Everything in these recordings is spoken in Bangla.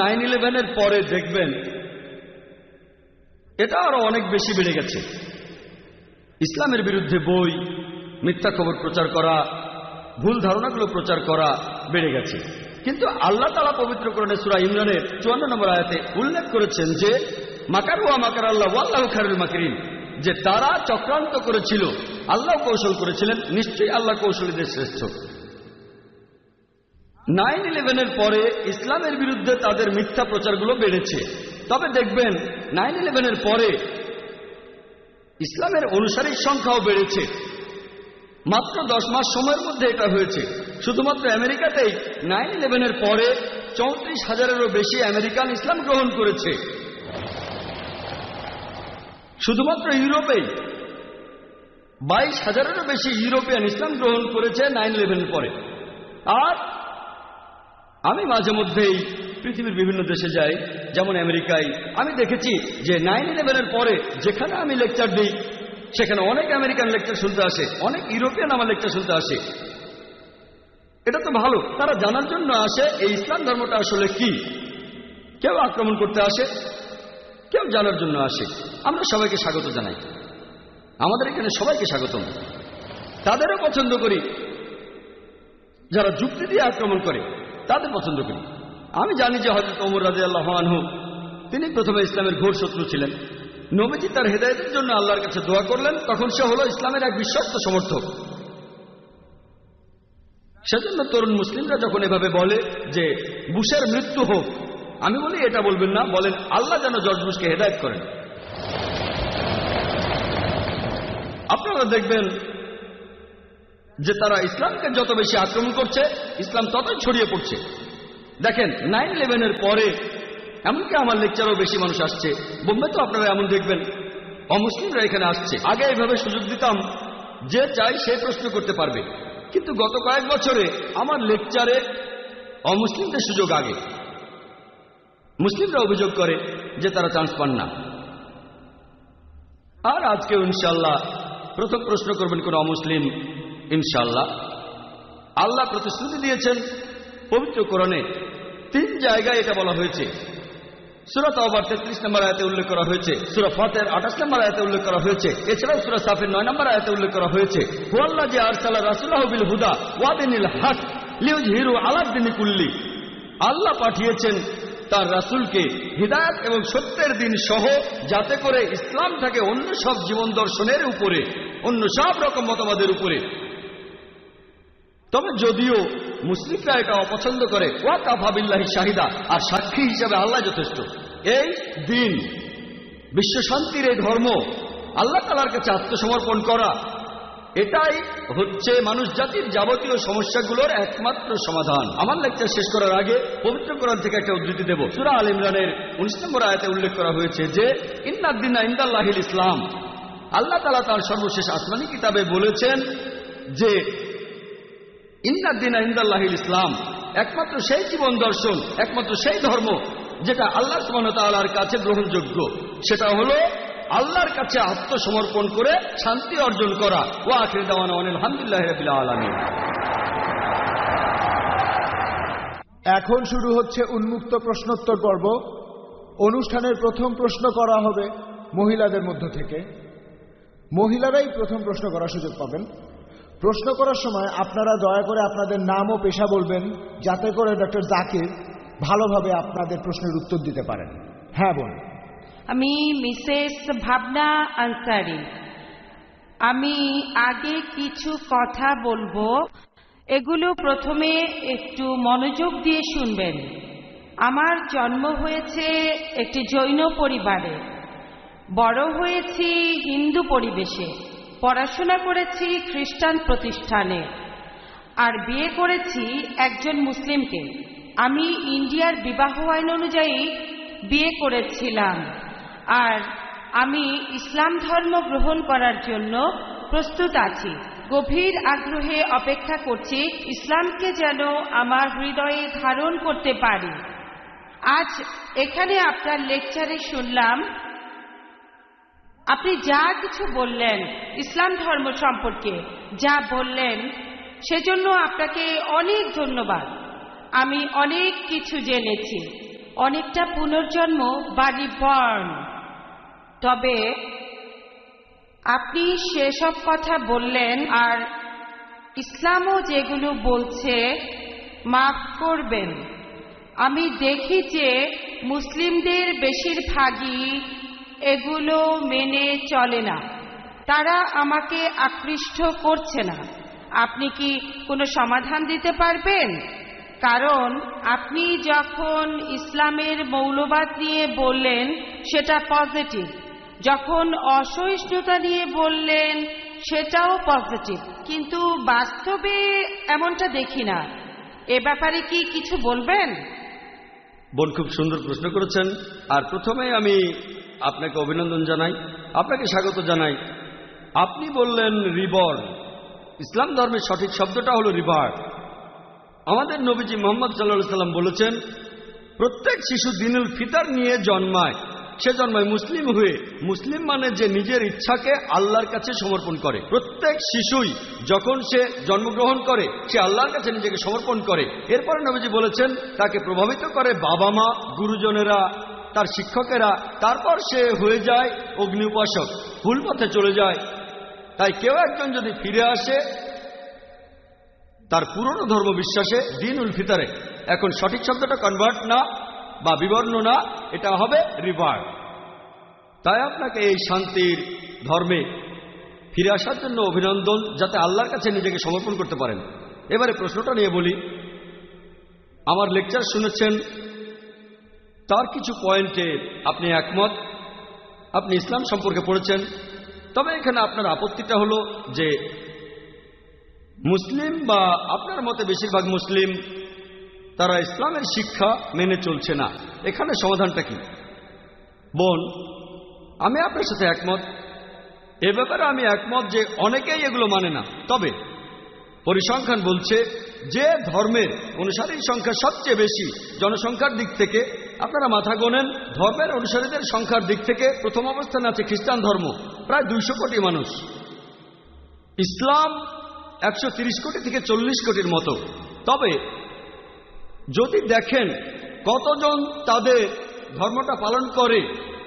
9/11-এর পরে দেখবেন এটা আরো অনেক বেশি বেড়ে গেছে। ইসলামের বিরুদ্ধে বই, মিথ্যা খবর প্রচার করা, ভুল ধারণাগুলো প্রচার করা বেড়ে গেছে। কিন্তু আল্লাহ তাআলা পবিত্র কোরআনে সূরা ইমরানের 54 নম্বর আয়াতে উল্লেখ করেছেন যে মাকারু ওয়া মাকার আল্লাহ ওয়াল্লাহু খায়রুল মাকিরিন, যে তারা চক্রান্ত করেছিল, আল্লাহ কৌশল করেছিলেন, নিশ্চয়ই আল্লাহ কৌশলীদের শ্রেষ্ঠ। 9/11-এর পরে ইসলামের বিরুদ্ধে তাদের মিথ্যা প্রচারগুলো বেড়েছে। তবে দেখবেন 9/11-এর পরে ইসলামের অনুসারীর সংখ্যাও বেড়েছে। মাত্র 10 মাস সময়ের মধ্যে এটা হয়েছে। শুধুমাত্র আমেরিকাতেই 9/11-এর পরে 34,000-এরও বেশি আমেরিকান ইসলাম গ্রহণ করেছে। শুধুমাত্র ইউরোপেই 22,000-এরও বেশি ইউরোপিয়ান ইসলাম গ্রহণ করেছে 9/11-এর পরে। আর আমি মাঝে মধ্যেই পৃথিবীর বিভিন্ন দেশে যাই, যেমন আমেরিকায়। আমি দেখেছি যে 9/11-এর পরে যেখানে আমি লেকচার দিই সেখানে অনেক আমেরিকান লেকচার শুনতে আসে, অনেক ইউরোপিয়ান আমার লেকচার শুনতে আসে। এটা তো ভালো, তারা জানার জন্য আসে এই ইসলাম ধর্মটা আসলে কি। কেউ আক্রমণ করতে আসে, কেউ জানার জন্য আসে। আমরা সবাইকে স্বাগত জানাই, আমাদের এখানে সবাইকে স্বাগতম। তাদেরও পছন্দ করি, যারা যুক্তি দিয়ে আক্রমণ করে তাদের পছন্দ করি। আমি জানি যে হযরত ওমর রাদিয়াল্লাহু আনহু তিনি প্রথমে ইসলামের ঘোর শত্রু ছিলেন। নবীজি তার হেদায়েতের জন্য আল্লাহর কাছে দোয়া করলেন, তখন সে হলো ইসলামের এক বিশ্বস্ত সমর্থক। সেজন্য তরুণ মুসলিমরা যখন এভাবে বলে যে বুশের মৃত্যু হোক, আমি বলি এটা বলবেন না, বলেন আল্লাহ যেন জর্জ বুশকে হেদায়েত করেন। আপনারা দেখবেন যে তারা ইসলামকে যত বেশি আক্রমণ করছে, ইসলাম ততই ছড়িয়ে পড়ছে। দেখেন 9/11-এর পরে এমনকি আমার লেকচারও বেশি মানুষ আসছে। বোম্বে তো আপনারা এমন দেখবেন অমুসলিমরা এখানে আসছে। আগে এইভাবে সুযোগ দিতাম, যে চাই সে প্রশ্ন করতে পারবে, কিন্তু গত কয়েক বছরে আমার লেকচারে অমুসলিমদের সুযোগ আগে। মুসলিমরা অভিযোগ করে যে তারা চান্স পান না। আর আজকে ইনশাআল্লাহ প্রথম প্রশ্ন করবেন কোন অমুসলিম, ইনশাআল্লাহ। আল্লাহ প্রতিশ্রুতি দিয়েছেন পবিত্র কোরআনে 3 জায়গায় এটা বলা হয়েছে। সূরা তাওবার 33 নম্বর আয়াতে উল্লেখ করা হয়েছে, সূরা ফাতির 28 নম্বর আয়াতে উল্লেখ করা হয়েছে, এছাড়াও সূরা সাফের 9 নম্বর আয়াতে উল্লেখ করা হয়েছে হুয়াল্লাযী আরসালা রাসূলাহু বিল হুদা ওয়া দিনিল হক লিইয়ুযহিরু আলা দ্বীনি কুল্লি। আল্লাহ পাঠিয়েছেন তার রাসূলকে হিদায়াত এবং সত্যের দিন সহ, যাতে করে ইসলাম থাকে অন্য সব জীবন দর্শনের উপরে, অন্য সব রকম মতবাদের উপরে। তবে যদিও মুশরিকরা এটা অপছন্দ করে, ওয়া কাফা বিল্লাহি শাহিদা, আর সাক্ষী হিসাবে আল্লাহ যথেষ্ট। এই দিন, বিশ্ব শান্তির এই ধর্ম, আল্লাহ তাআলার কাছে আত্মসমর্পণ করা, এটাই হচ্ছে মানুষ জাতির যাবতীয় সমস্যাগুলোর একমাত্র সমাধান। আমার লেকচার শেষ করার আগে পবিত্র কোরআন থেকে একটা উদ্ধৃতি দেব। সূরা আল ইমরানের 19 নম্বর আয়াতে উল্লেখ করা হয়েছে যে ইন্নাদ-দীনা ইনদাল্লাহিল ইসলাম। আল্লাহ তাআলা তার সর্বশেষ আসমানি কিতাবে বলেছেন যে ইন্নাদ-দীনা ইনদাল্লাহিল ইসলাম, একমাত্র সেই জীবন দর্শন, একমাত্র সেই ধর্ম যেটা আল্লাহ সুবহানাহু ওয়া তাআলার কাছে গ্রহণযোগ্য, সেটা হলো আল্লাহর কাছে আত্মসমর্পণ করে শান্তি অর্জন করা। ওয়া আখিরু দাওয়ানা আলহামদুলিল্লাহি রাব্বিল আলামিন। এখন শুরু হচ্ছে উন্মুক্ত প্রশ্নোত্তর পর্ব। অনুষ্ঠানের প্রথম প্রশ্ন করা হবে মহিলাদের মধ্য থেকে। মহিলারাই প্রথম প্রশ্ন করার সুযোগ পাবেন। প্রশ্ন করার সময় আপনারা দয়া করে আপনাদের নাম ও পেশা বলবেন, যাতে করে ডক্টর জাকির ভালোভাবে আপনাদের প্রশ্নের উত্তর দিতে পারেন। হ্যাঁ বোন। আমি মিসেস ভাবনা আনসারি। আমি আগে কিছু কথা বলবো, এগুলো প্রথমে একটু মনোযোগ দিয়ে শুনবেন। আমার জন্ম হয়েছে একটি জৈন পরিবারে, বড় হয়েছি হিন্দু পরিবেশে, পড়াশোনা করেছি খ্রিস্টান প্রতিষ্ঠানে, আর বিয়ে করেছি একজন মুসলিমকে। আমি ইন্ডিয়ার বিবাহ আইন অনুযায়ী বিয়ে করেছিলাম, আর আমি ইসলাম ধর্ম গ্রহণ করার জন্য প্রস্তুত আছি। গভীর আগ্রহে অপেক্ষা করছি ইসলামকে যেন আমার হৃদয়ে ধারণ করতে পারি। আজ এখানে আপনার লেকচারে শুনলাম আপনি যা কিছু বললেন ইসলাম ধর্ম সম্পর্কে, যা বললেন সেজন্য আপনাকে অনেক ধন্যবাদ। আমি অনেক কিছু জেনেছি। অনেকটা পুনর্জন্ম বা রিবর্ন। তবে আপনি সেসব কথা বললেন, আর ইসলামও যেগুলো বলছে, মাফ করবেন, আমি দেখি যে মুসলিমদের বেশিরভাগই এগুলো মেনে চলে না। তারা আমাকে আকৃষ্ট করছে না। আপনি কি কোনো সমাধান দিতে পারবেন? কারণ আপনি যখন ইসলামের মৌলবাদ নিয়ে বললেন সেটা পজিটিভ, যখন অসহিষ্ণুতা নিয়ে বললেন সেটাও পজিটিভ, কিন্তু বাস্তবে এমনটা দেখি না। এ ব্যাপারে কি কিছু বলবেন? বোন খুব সুন্দর প্রশ্ন করেছেন। আর প্রথমে আমি আপনাকে অভিনন্দন জানাই, আপনাকে স্বাগত জানাই। আপনি বললেন রিবর্ন। ইসলাম ধর্মের সঠিক শব্দটা হলো রিবার্থ। আমাদের নবীজি মুহাম্মদ সাল্লাল্লাহু আলাইহি সাল্লাম বলেছেন, প্রত্যেক শিশু দিনুল ফিতর নিয়ে জন্মায়। সে জন্মায় মুসলিম হয়ে। মুসলিম মানে যে নিজের ইচ্ছাকে আল্লাহর কাছে সমর্পণ করে। প্রত্যেক শিশুই যখন সে জন্মগ্রহণ করে সে আল্লাহর কাছে নিজেকে সমর্পণ করে। এরপরে নবীজি বলেছেন তাকে প্রভাবিত করে বাবা মা, গুরুজনেরা, তার শিক্ষকেরা। তারপর সে হয়ে যায় অগ্নি উপাসক, ভুল পথে চলে যায়। তাই কেউ একজন যদি ফিরে আসে তার পুরনো ধর্ম বিশ্বাসে, দ্বীনুল ফিতরে, এখন সঠিক শব্দটা কনভার্ট না বা বিবর্ণ না, এটা হবে রিবার্থ। তাই আপনাকে এই শান্তির ধর্মে ফিরে আসার জন্য অভিনন্দন, যাতে আল্লাহর কাছে নিজেকে সমর্পণ করতে পারেন। এবারে প্রশ্নটা নিয়ে বলি। আমার লেকচার শুনেছেন, তার কিছু পয়েন্টে আপনি একমত, আপনি ইসলাম সম্পর্কে পড়েছেন। তবে এখানে আপনার আপত্তিটা হলো যে মুসলিম বা আপনার মতে বেশিরভাগ মুসলিম তারা ইসলামের শিক্ষা মেনে চলছে না। এখানে সমাধানটা কি? বোন, আমি আপনার সাথে একমত। এ ব্যাপারে আমি একমত যে অনেকেই এগুলো মানে না। তবে পরিসংখ্যান বলছে যে ধর্মের অনুসারীর সংখ্যা সবচেয়ে বেশি জনসংখ্যার দিক থেকে, আপনারা মাথা গোনেন, ধর্মের অনুসারীদের সংখ্যার দিক থেকে প্রথম অবস্থানে আছে খ্রিস্টান ধর্ম, প্রায় 200 কোটি মানুষ। ইসলাম 130 কোটি থেকে 40 কোটির মতো। তবে যদি দেখেন কতজন তাদের ধর্মটা পালন করে,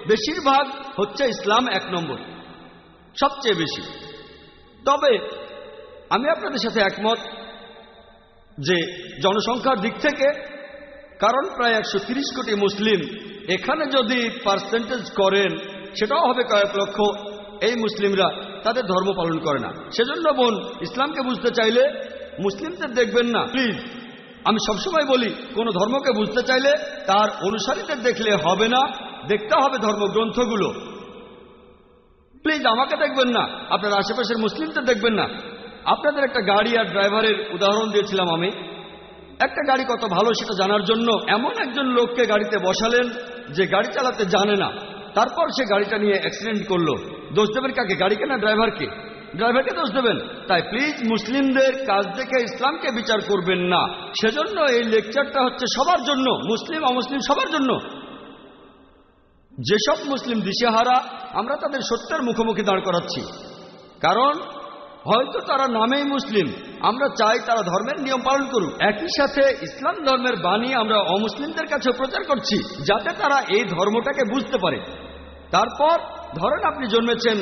বেশিরভাগ হচ্ছে ইসলাম 1 নম্বর, সবচেয়ে বেশি। তবে আমি আপনাদের সাথে একমত যে জনসংখ্যার দিক থেকে, কারণ প্রায় 130 কোটি মুসলিম, এখানে যদি পার্সেন্টেজ করেন সেটাও হবে কয়েক লক্ষ। এই মুসলিমরা তাদের ধর্ম পালন করে না। সেজন্য বোন, ইসলামকে বুঝতে চাইলে মুসলিমদের দেখবেন না, প্লিজ। আমি সবসময় বলি, কোন ধর্মকে বুঝতে চাইলে তার অনুসারীদের দেখলে হবে না, দেখতে হবে ধর্মগ্রন্থগুলো। প্লিজ আমাকে দেখবেন না, আপনার আশেপাশের মুসলিমদের দেখবেন না। আপনাদের একটা গাড়ি আর ড্রাইভারের উদাহরণ দিয়েছিলাম আমি। একটা গাড়ি কত ভালো সেটা জানার জন্য এমন একজন লোককে গাড়িতে বসালেন যে গাড়ি চালাতে জানে না। তারপর সে গাড়িটা নিয়ে অ্যাক্সিডেন্ট করলো। দোষ দেবেন কাকে? গাড়িকে না ড্রাইভারকে? ড্রাইভারকে দোষ দেবেন। তাই প্লিজ মুসলিমদের কাজ দেখে ইসলামকে বিচার করবেন না। সেজন্য এই লেকচারটা হচ্ছে সবার জন্য, মুসলিম অমুসলিম সবার জন্য। যেসব মুসলিম দিশেহারা, আমরা তাদের সত্যের মুখোমুখি দাঁড় করাচ্ছি। কারণ হয়তো তারা নামেই মুসলিম, আমরা চাই তারা ধর্মের নিয়ম পালন করুক। একই সাথে ইসলাম ধর্মের বাণী আমরা অমুসলিমদের কাছে প্রচার করছি, যাতে তারা এই ধর্মটাকে বুঝতে পারে। তারপর ধরেন আপনি জন্মেছেন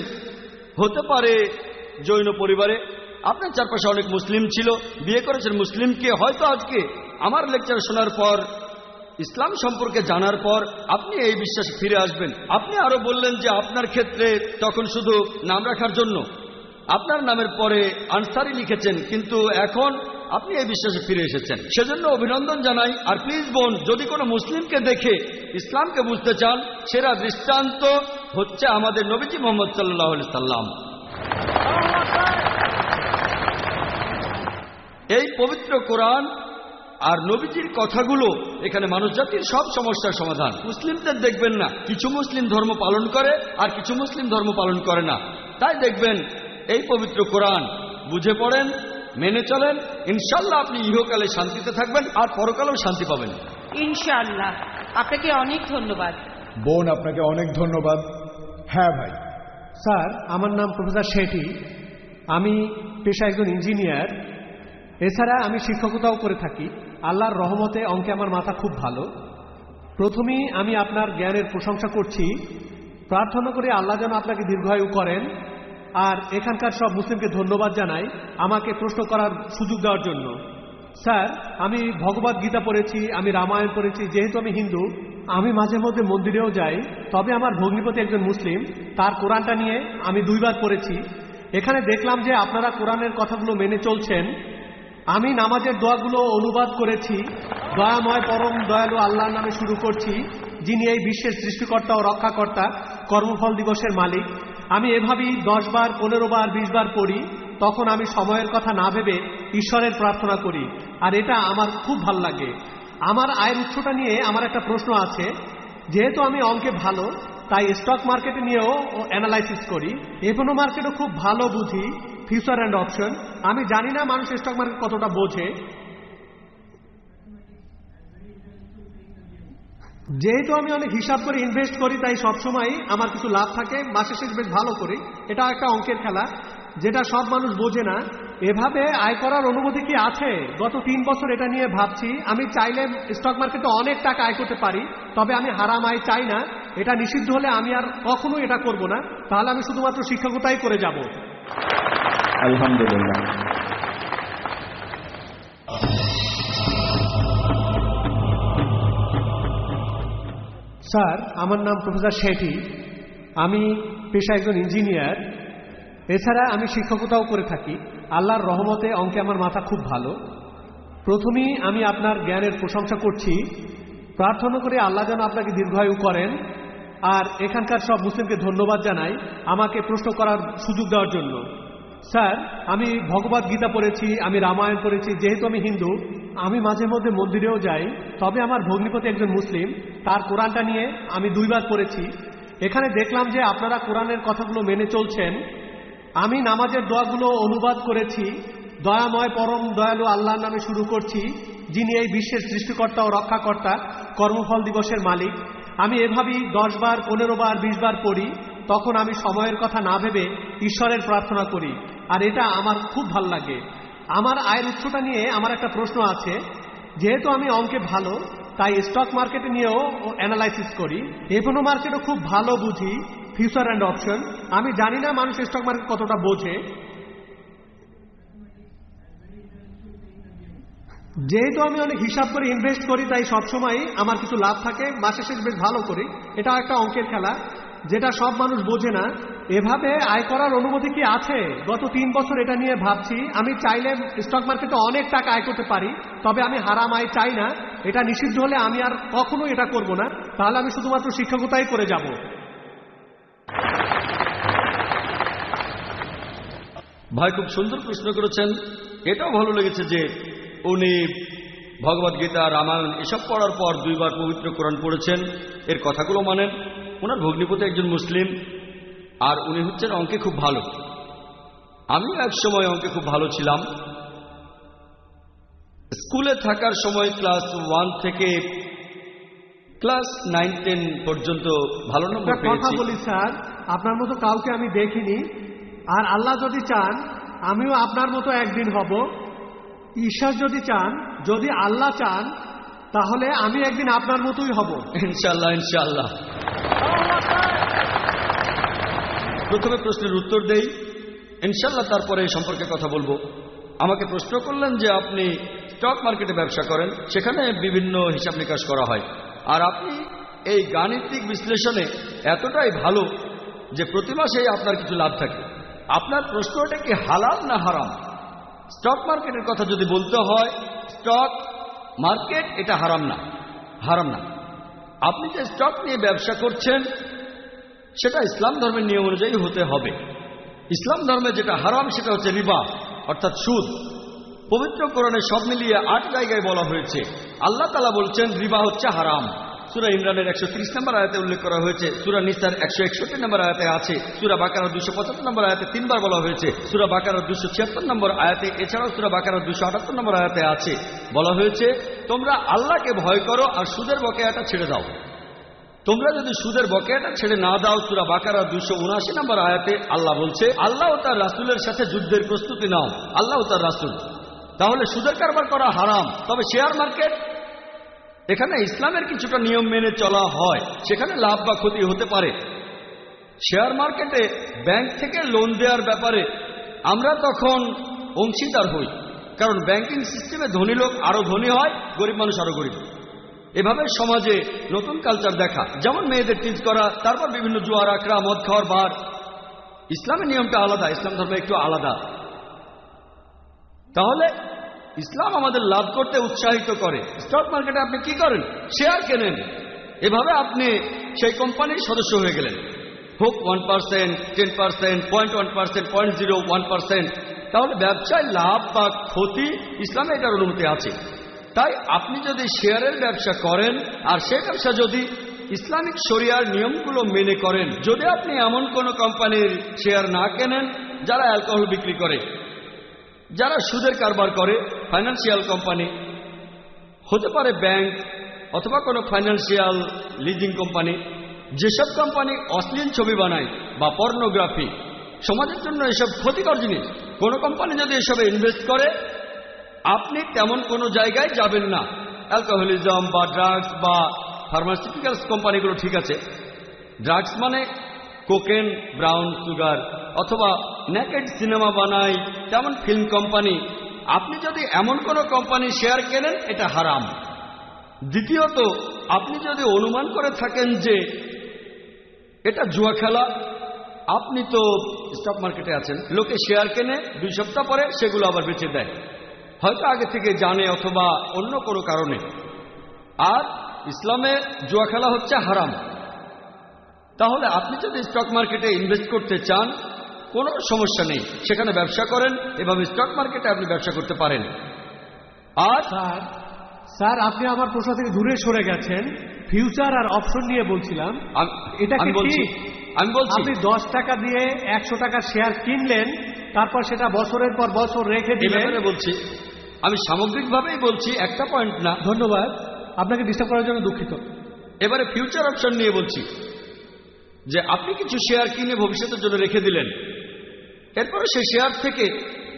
হতে পারে জৈন পরিবারে, আপনার চারপাশে অনেক মুসলিম ছিল, বিয়ে করেছেন মুসলিমকে। হয়তো আজকে আমার লেকচার শোনার পর, ইসলাম সম্পর্কে জানার পর আপনি এই বিশ্বাসে ফিরে আসবেন। আপনি আরো বললেন যে আপনার ক্ষেত্রে তখন শুধু নাম রাখার জন্য আপনার নামের পরে আনসারি লিখেছেন, কিন্তু এখন আপনি এই বিশ্বাসে ফিরে এসেছেন। সেজন্য অভিনন্দন জানাই। আর প্লিজ বোন, যদি কোনো মুসলিমকে দেখে ইসলামকে বুঝতে চান, সেরা দৃষ্টান্ত হচ্ছে আমাদের নবীজি মুহাম্মদ সাল্লাল্লাহু আলাইহি সাল্লাম। এই পবিত্র কোরআন আর নবীজির কথাগুলো এখানে মানুষ জাতির সব সমস্যার সমাধান। মুসলিমদের দেখবেন না, কিছু মুসলিম ধর্ম পালন করে আর কিছু মুসলিম ধর্ম পালন করে না। তাই দেখবেন এই পবিত্র কোরআন বুঝে পড়েন, মেনে চলেন, ইনশাল্লাহ আপনি ইহকালে শান্তিতে থাকবেন আর পরকালেও শান্তি পাবেন ইনশাআল্লাহ। আপনাকে অনেক ধন্যবাদ। বোন, আপনাকে অনেক ধন্যবাদ। হ্যাঁ ভাই। স্যার, আমার নাম প্রফেসর শেঠি। আমি পেশা একজন ইঞ্জিনিয়ার। এছাড়া আমি শিক্ষকতাও করে থাকি। আল্লাহর রহমতে অঙ্কে আমার মাথা খুব ভালো। প্রথমেই আমি আপনার জ্ঞানের প্রশংসা করছি, প্রার্থনা করি আল্লাহ যেন আপনাকে দীর্ঘায়ু করেন। আর এখানকার সব মুসলিমকে ধন্যবাদ জানাই আমাকে প্রশ্ন করার সুযোগ দেওয়ার জন্য। স্যার, আমি ভগবদ গীতা পড়েছি, আমি রামায়ণ পড়েছি। যেহেতু আমি হিন্দু, আমি মাঝে মধ্যে মন্দিরেও যাই। তবে আমার ভগ্নিপতি একজন মুসলিম, তার কোরআনটা নিয়ে আমি 2 বার পড়েছি। এখানে দেখলাম যে আপনারা কোরআনের কথাগুলো মেনে চলছেন। আমি নামাজের দোয়াগুলো অনুবাদ করেছি। দয়াময় পরম দয়ালু আল্লাহর নামে শুরু করছি, যিনি এই বিশ্বের সৃষ্টিকর্তা ও রক্ষাকর্তা, কর্মফল দিবসের মালিক। আমি এভাবেই 10 বার, 15 বার, 20 বার পড়ি। তখন আমি সময়ের কথা না ভেবে ঈশ্বরের প্রার্থনা করি, আর এটা আমার খুব ভাল লাগে। আমার আয়ের উৎসটা নিয়ে আমার একটা প্রশ্ন আছে। যেহেতু আমি অঙ্কে ভালো, তাই স্টক মার্কেটে নিয়েও অ্যানালাইসিস করি। এখনো মার্কেটও খুব ভালো বুঝি, ফিউচার অ্যান্ড অপশন। আমি জানি না মানুষ স্টক মার্কেট কতটা বোঝে। যেহেতু আমি অনেক হিসাব করে ইনভেস্ট করি, তাই সবসময় আমার কিছু লাভ থাকে। মাসে শেষ বেশ ভালো করি। এটা একটা অঙ্কের খেলা, যেটা সব মানুষ বোঝে না। এভাবে আয় করার অনুমতি কি আছে? গত 3 বছর এটা নিয়ে ভাবছি। আমি চাইলে স্টক মার্কেটে অনেক টাকা আয় করতে পারি, তবে আমি হারাম আয় চাই না। এটা নিষিদ্ধ হলে আমি আর কখনো এটা করব না। তাহলে আমি শুধুমাত্র শিক্ষকতাই করে যাব। আলহামদুলিল্লাহ। স্যার, আমার নাম প্রফেসর শেঠি। আমি পেশা একজন ইঞ্জিনিয়ার। এছাড়া আমি শিক্ষকতাও করে থাকি। আল্লাহর রহমতে অঙ্কে আমার মাথা খুব ভালো। প্রথমেই আমি আপনার জ্ঞানের প্রশংসা করছি, প্রার্থনা করি আল্লাহ যেন আপনাকে দীর্ঘায়ু করেন। আর এখানকার সব মুসলিমকে ধন্যবাদ জানাই আমাকে প্রশ্ন করার সুযোগ দেওয়ার জন্য। স্যার, আমি ভগবদ গীতা পড়েছি, আমি রামায়ণ পড়েছি। যেহেতু আমি হিন্দু, আমি মাঝে মধ্যে মন্দিরেও যাই। তবে আমার ভগ্নিপতি একজন মুসলিম, তার কোরআনটা নিয়ে আমি 2 বার পড়েছি। এখানে দেখলাম যে আপনারা কোরআনের কথাগুলো মেনে চলছেন। আমি নামাজের দোয়াগুলো অনুবাদ করেছি। দয়াময় পরম দয়ালু আল্লাহর নামে শুরু করছি, যিনি এই বিশ্বের সৃষ্টিকর্তা ও রক্ষাকর্তা, কর্মফল দিবসের মালিক। আমি এভাবেই 10 বার, 15 বার, 20 বার পড়ি। তখন আমি সময়ের কথা না ভেবে ঈশ্বরের প্রার্থনা করি, আর এটা আমার খুব ভাল লাগে। আমার আয়ের উৎসটা নিয়ে আমার একটা প্রশ্ন আছে। যেহেতু আমি অঙ্কে ভালো, তাই স্টক মার্কেটে নিয়েও অ্যানালাইসিস করি। এখনো মার্কেটও খুব ভালো বুঝি, ফিউচার অ্যান্ড অপশন। আমি জানি না মানুষ স্টক মার্কেট কতটা বোঝে। যেহেতু আমি অনেক হিসাব করে ইনভেস্ট করি, তাই সবসময় আমার কিছু লাভ থাকে। মাসে শেষ বেশ ভালো করি। এটা একটা অঙ্কের খেলা, যেটা সব মানুষ বোঝে না। এভাবে আয় করার অনুমতি কি আছে? গত 3 বছর এটা নিয়ে ভাবছি। আমি চাইলে স্টক মার্কেটে অনেক টাকা আয় করতে পারি, তবে আমি হারাম আয় চাই না। এটা নিষিদ্ধ হলে আমি আর কখনো এটা করব না। তাহলে আমি শুধুমাত্র শিক্ষকতাই করে যাব। ভাই খুব সুন্দর প্রশ্ন করেছেন। এটাও ভালো লেগেছে যে উনি ভগবদ গীতা, রামায়ণ এসব পড়ার পর 2 বার পবিত্র কোরআন পড়েছেন। এর কথাগুলো মানেন। ওনার ভগ্নিপতি একজন মুসলিম, আর উনি হচ্ছেন অঙ্কে খুব ভালো। আমিও এক সময় অঙ্কে খুব ভালো ছিলাম। স্কুলে থাকার সময় ক্লাস 1 থেকে ক্লাস 9-10 পর্যন্ত ভালো নম্বর পেয়েছি। কথা বলি স্যার, আপনার মতো কাউকে আমি দেখিনি। আর আল্লাহ যদি চান, আমিও আপনার মতো একদিন হব। ঈশ্বর যদি চান, যদি আল্লাহ চান, তাহলে আমি একদিন আপনার মতোই হব, ইনশাআল্লাহ। ইনশাআল্লাহ। প্রথমে প্রশ্নের উত্তর দেই, ইনশাআল্লাহ, তারপরে এই সম্পর্কে কথা বলবো। আমাকে প্রশ্ন করলেন যে আপনি স্টক মার্কেটে ব্যবসা করেন, সেখানে বিভিন্ন হিসাব নিকাশ করা হয়, আর আপনি এই গাণিতিক বিশ্লেষণে এতটাই ভালো যে প্রতি মাসেই আপনার কিছু লাভ থাকে। আপনার প্রশ্নটা কি হালাল না হারাম? স্টক মার্কেটের কথা যদি বলতে হয়, স্টক মার্কেট এটা হারাম না, হারাম না। আপনি যে স্টক নিয়ে ব্যবসা করছেন সেটা ইসলাম ধর্মের নিয়ম অনুযায়ী হতে হবে। ইসলাম ধর্মে যেটা হারাম সেটা হচ্ছে রিবা, অর্থাৎ সুদ। পবিত্র কোরআনে সব মিলিয়ে 8 জায়গায় বলা হয়েছে। আল্লাহ তাআলা বলছেন রিবা হচ্ছে হারাম। সূরা ইমরানের 130 নম্বর আয়াতে উল্লেখ করা হয়েছে, সূরা নিসার 161 নম্বর আয়াতে আছে, সূরা বাকারার 275 নম্বর আয়াতে 3 বার বলা হয়েছে, সূরা বাকারার 276 নম্বর আয়াতে, এছাড়াও সূরা বাকারার 278 নম্বর আয়াতে আছে, বলা হয়েছে তোমরা আল্লাহকে ভয় করো আর সুদের বকেয়াটা ছেড়ে দাও। তোমরা যদি সুদের বকেয়াটা ছেড়ে না দাও, সূরা বাকারার 279 নম্বর আয়াতে আল্লাহ বলছে আল্লাহ ও তার রাসূলের সাথে যুদ্ধের প্রস্তুতি নাও, আল্লাহ ও তার রাসূল। তাহলে সুদের কারবার করা হারাম। তবে শেয়ার মার্কেট, এখানে ইসলামের কিছুটা নিয়ম মেনে চলা হয়, সেখানে লাভ বা ক্ষতি হতে পারে। শেয়ার মার্কেটে ব্যাংক থেকে লোন দেওয়ার ব্যাপারে আমরা তখন অংশীদার হই, কারণ ব্যাংকিং সিস্টেমে ধনী লোক আরো ধনী হয়, গরিব মানুষ আরো গরিব। এভাবে সমাজে নতুন কালচার দেখা, যেমন মেয়েদের টিজ করা, তারপর বিভিন্ন জুয়ার আখড়া, মদ খাওয়ার বার। ইসলামের নিয়মটা আলাদা, ইসলাম ধর্ম একটু আলাদা। তাহলে ইসলাম আমাদের লাভ করতে উৎসাহিত করে। স্টক মার্কেটে আপনি কি করেন? শেয়ার কেনেন। এভাবে আপনি সেই কোম্পানির সদস্য হয়ে গেলেন, হোক 1%, 10%, 0.1%, 0.01%। তাহলে ব্যবসায় লাভ বা ক্ষতি ইসলামে এটার অনুমতি আছে। তাই আপনি যদি শেয়ারের ব্যবসা করেন আর সেই ব্যবসা যদি ইসলামিক শরিয়ার নিয়মগুলো মেনে করেন, যদি আপনি এমন কোন কোম্পানির শেয়ার না কেনেন যারা অ্যালকোহল বিক্রি করে, যারা সুদের কারবার করে, ফাইন্যান্সিয়াল কোম্পানি হতে পারে, ব্যাংক অথবা কোনো ফাইন্যান্সিয়াল লিজিং কোম্পানি, যেসব কোম্পানি অশ্লীল ছবি বানায় বা পর্নোগ্রাফি, সমাজের জন্য এসব ক্ষতিকর জিনিস। কোনো কোম্পানি যদি এসবে ইনভেস্ট করে, আপনি তেমন কোনো জায়গায় যাবেন না। অ্যালকোহলিজম বা ড্রাগস বা ফার্মাসিউটিক্যালস কোম্পানিগুলো ঠিক আছে। ড্রাগস মানে কোকেন, ব্রাউন সুগার, অথবা নেকেড সিনেমা বানায় তেমন ফিল্ম কোম্পানি। আপনি যদি এমন কোনো কোম্পানি শেয়ার কেনেন, এটা হারাম। দ্বিতীয়ত, আপনি যদি অনুমান করে থাকেন যে এটা জুয়া খেলা, আপনি তো স্টক মার্কেটে আছেন, লোকে শেয়ার কেনে, 2 সপ্তাহ পরে সেগুলো আবার বেচে দেয়, হয়তো আগে থেকে জানে অথবা অন্য কোনো কারণে। আর ইসলামে জুয়া খেলা হচ্ছে হারাম। তাহলে আপনি যদি স্টক মার্কেটে ইনভেস্ট করতে চান, কোনো সমস্যা নেই, সেখানে ব্যবসা করেন। এভাবে স্টক মার্কেটে আপনি ব্যবসা করতে পারেন। আর স্যার, আপনি আমার প্রশ্ন থেকে দূরে সরে গেছেন। ফিউচার আর অপশন নিয়ে বলছিলাম। এটা আমি বলছি আপনি 10 টাকা দিয়ে 100 টাকা শেয়ার কিনলেন, তারপর সেটা বছরের পর বছর রেখে দিলেন। বলছি, আমি সামগ্রিকভাবেই বলছি, একটা পয়েন্ট না। ধন্যবাদ, আপনাকে ডিস্টার্ব করার জন্য দুঃখিত। এবারে ফিউচার অপশন নিয়ে বলছি, যে আপনি কিছু শেয়ার কিনে ভবিষ্যতের জন্য রেখে দিলেন, এরপরে সেই শেয়ার থেকে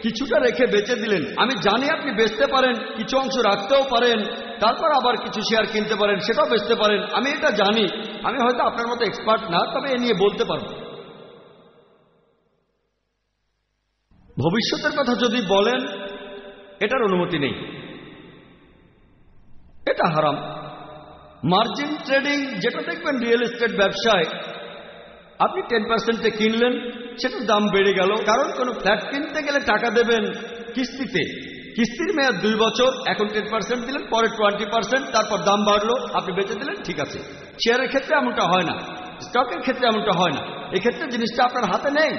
কিছুটা রেখে বেচে দিলেন। আমি জানি আপনি বেচতে পারেন, কিছু অংশ রাখতেও পারেন, তারপর আবার কিছু শেয়ার কিনতে পারেন, সেটাও বেচতে পারেন। আমি এটা জানি। আমি হয়তো আপনার মতো এক্সপার্ট না, তবে এ নিয়ে বলতে পারব। ভবিষ্যতের কথা যদি বলেন, এটার অনুমতি নেই, এটা হারাম। মার্জিন ট্রেডিং, যেটা দেখবেন রিয়েল এস্টেট ব্যবসায়, আপনি 10%-এ কিনলেন, সেটার দাম বেড়ে গেল, কারণ কোনো ফ্ল্যাট কিনতে গেলে টাকা দেবেন কিস্তিতে, কিস্তির মেয়াদ 2 বছর, এখন 10% দিলেন, পরে 20%, তারপর দাম বাড়লো, আপনি বেচে দিলেন, ঠিক আছে। শেয়ারের ক্ষেত্রে এমনটা হয় না, স্টকের ক্ষেত্রে এমনটা হয় না। এক্ষেত্রে জিনিসটা আপনার হাতে নেই,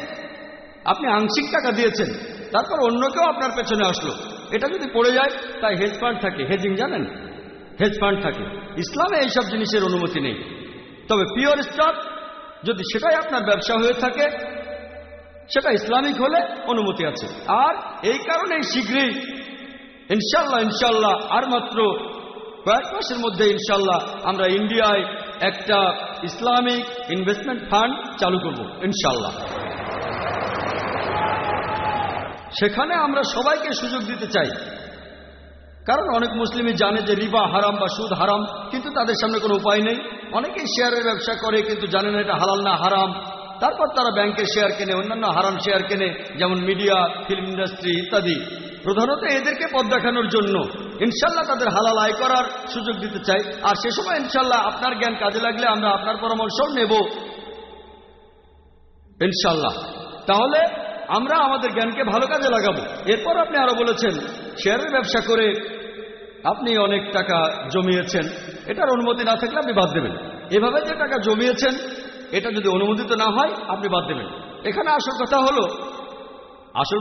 আপনি আংশিক টাকা দিয়েছেন, তারপর অন্য কেউ আপনার পেছনে আসলো, এটা যদি পড়ে যায়, তাই হেজ ফান্ড থাকে। হেজিং জানেন? হেজ ফান্ড থাকে। ইসলামে এইসব জিনিসের অনুমতি নেই। তবে পিওর স্টক, যদি সেটাই আপনার ব্যবসা হয়ে থাকে, সেটা ইসলামিক হলে অনুমতি আছে। আর এই কারণেই শীঘ্রই ইনশাল্লাহ আর মাত্র কয়েক মাসের মধ্যে ইনশাল্লাহ আমরা ইন্ডিয়ায় একটা ইসলামিক ইনভেস্টমেন্ট ফান্ড চালু করব ইনশাল্লাহ। সেখানে আমরা সবাইকে সুযোগ দিতে চাই, কারণ অনেক মুসলিমই জানে যে রিবা হারাম বা সুদ হারাম, কিন্তু তাদের সামনে কোনো উপায় নেই। অনেকেই শেয়ারের ব্যবসা করে, কিন্তু জানে না এটা হালাল না হারাম। তারপর তারা ব্যাংকের শেয়ার কেনে, অন্যান্য হারাম শেয়ার কেনে, যেমন মিডিয়া, ফিল্ম ইন্ডাস্ট্রি ইত্যাদি। প্রধানত এদেরকে পথ দেখানোর জন্য ইনশাল্লাহ তাদের হালাল আয় করার সুযোগ দিতে চাই। আর সে সময় ইনশাল্লাহ আপনার জ্ঞান কাজে লাগলে আমরা আপনার পরামর্শ নেব ইনশাল্লাহ। তাহলে আমরা আমাদের জ্ঞানকে ভালো কাজে লাগাবো। এরপর আপনি আরো বলেছেন, শেয়ারের ব্যবসা করে আপনি অনেক টাকা জমিয়েছেন, এটার অনুমতি না থাকলে আপনি বাদ দেবেন। এভাবে যে টাকা জমিয়েছেন, এটা যদি অনুমোদিত না হয়, আপনি বাদ দেবেন। এখানে আসল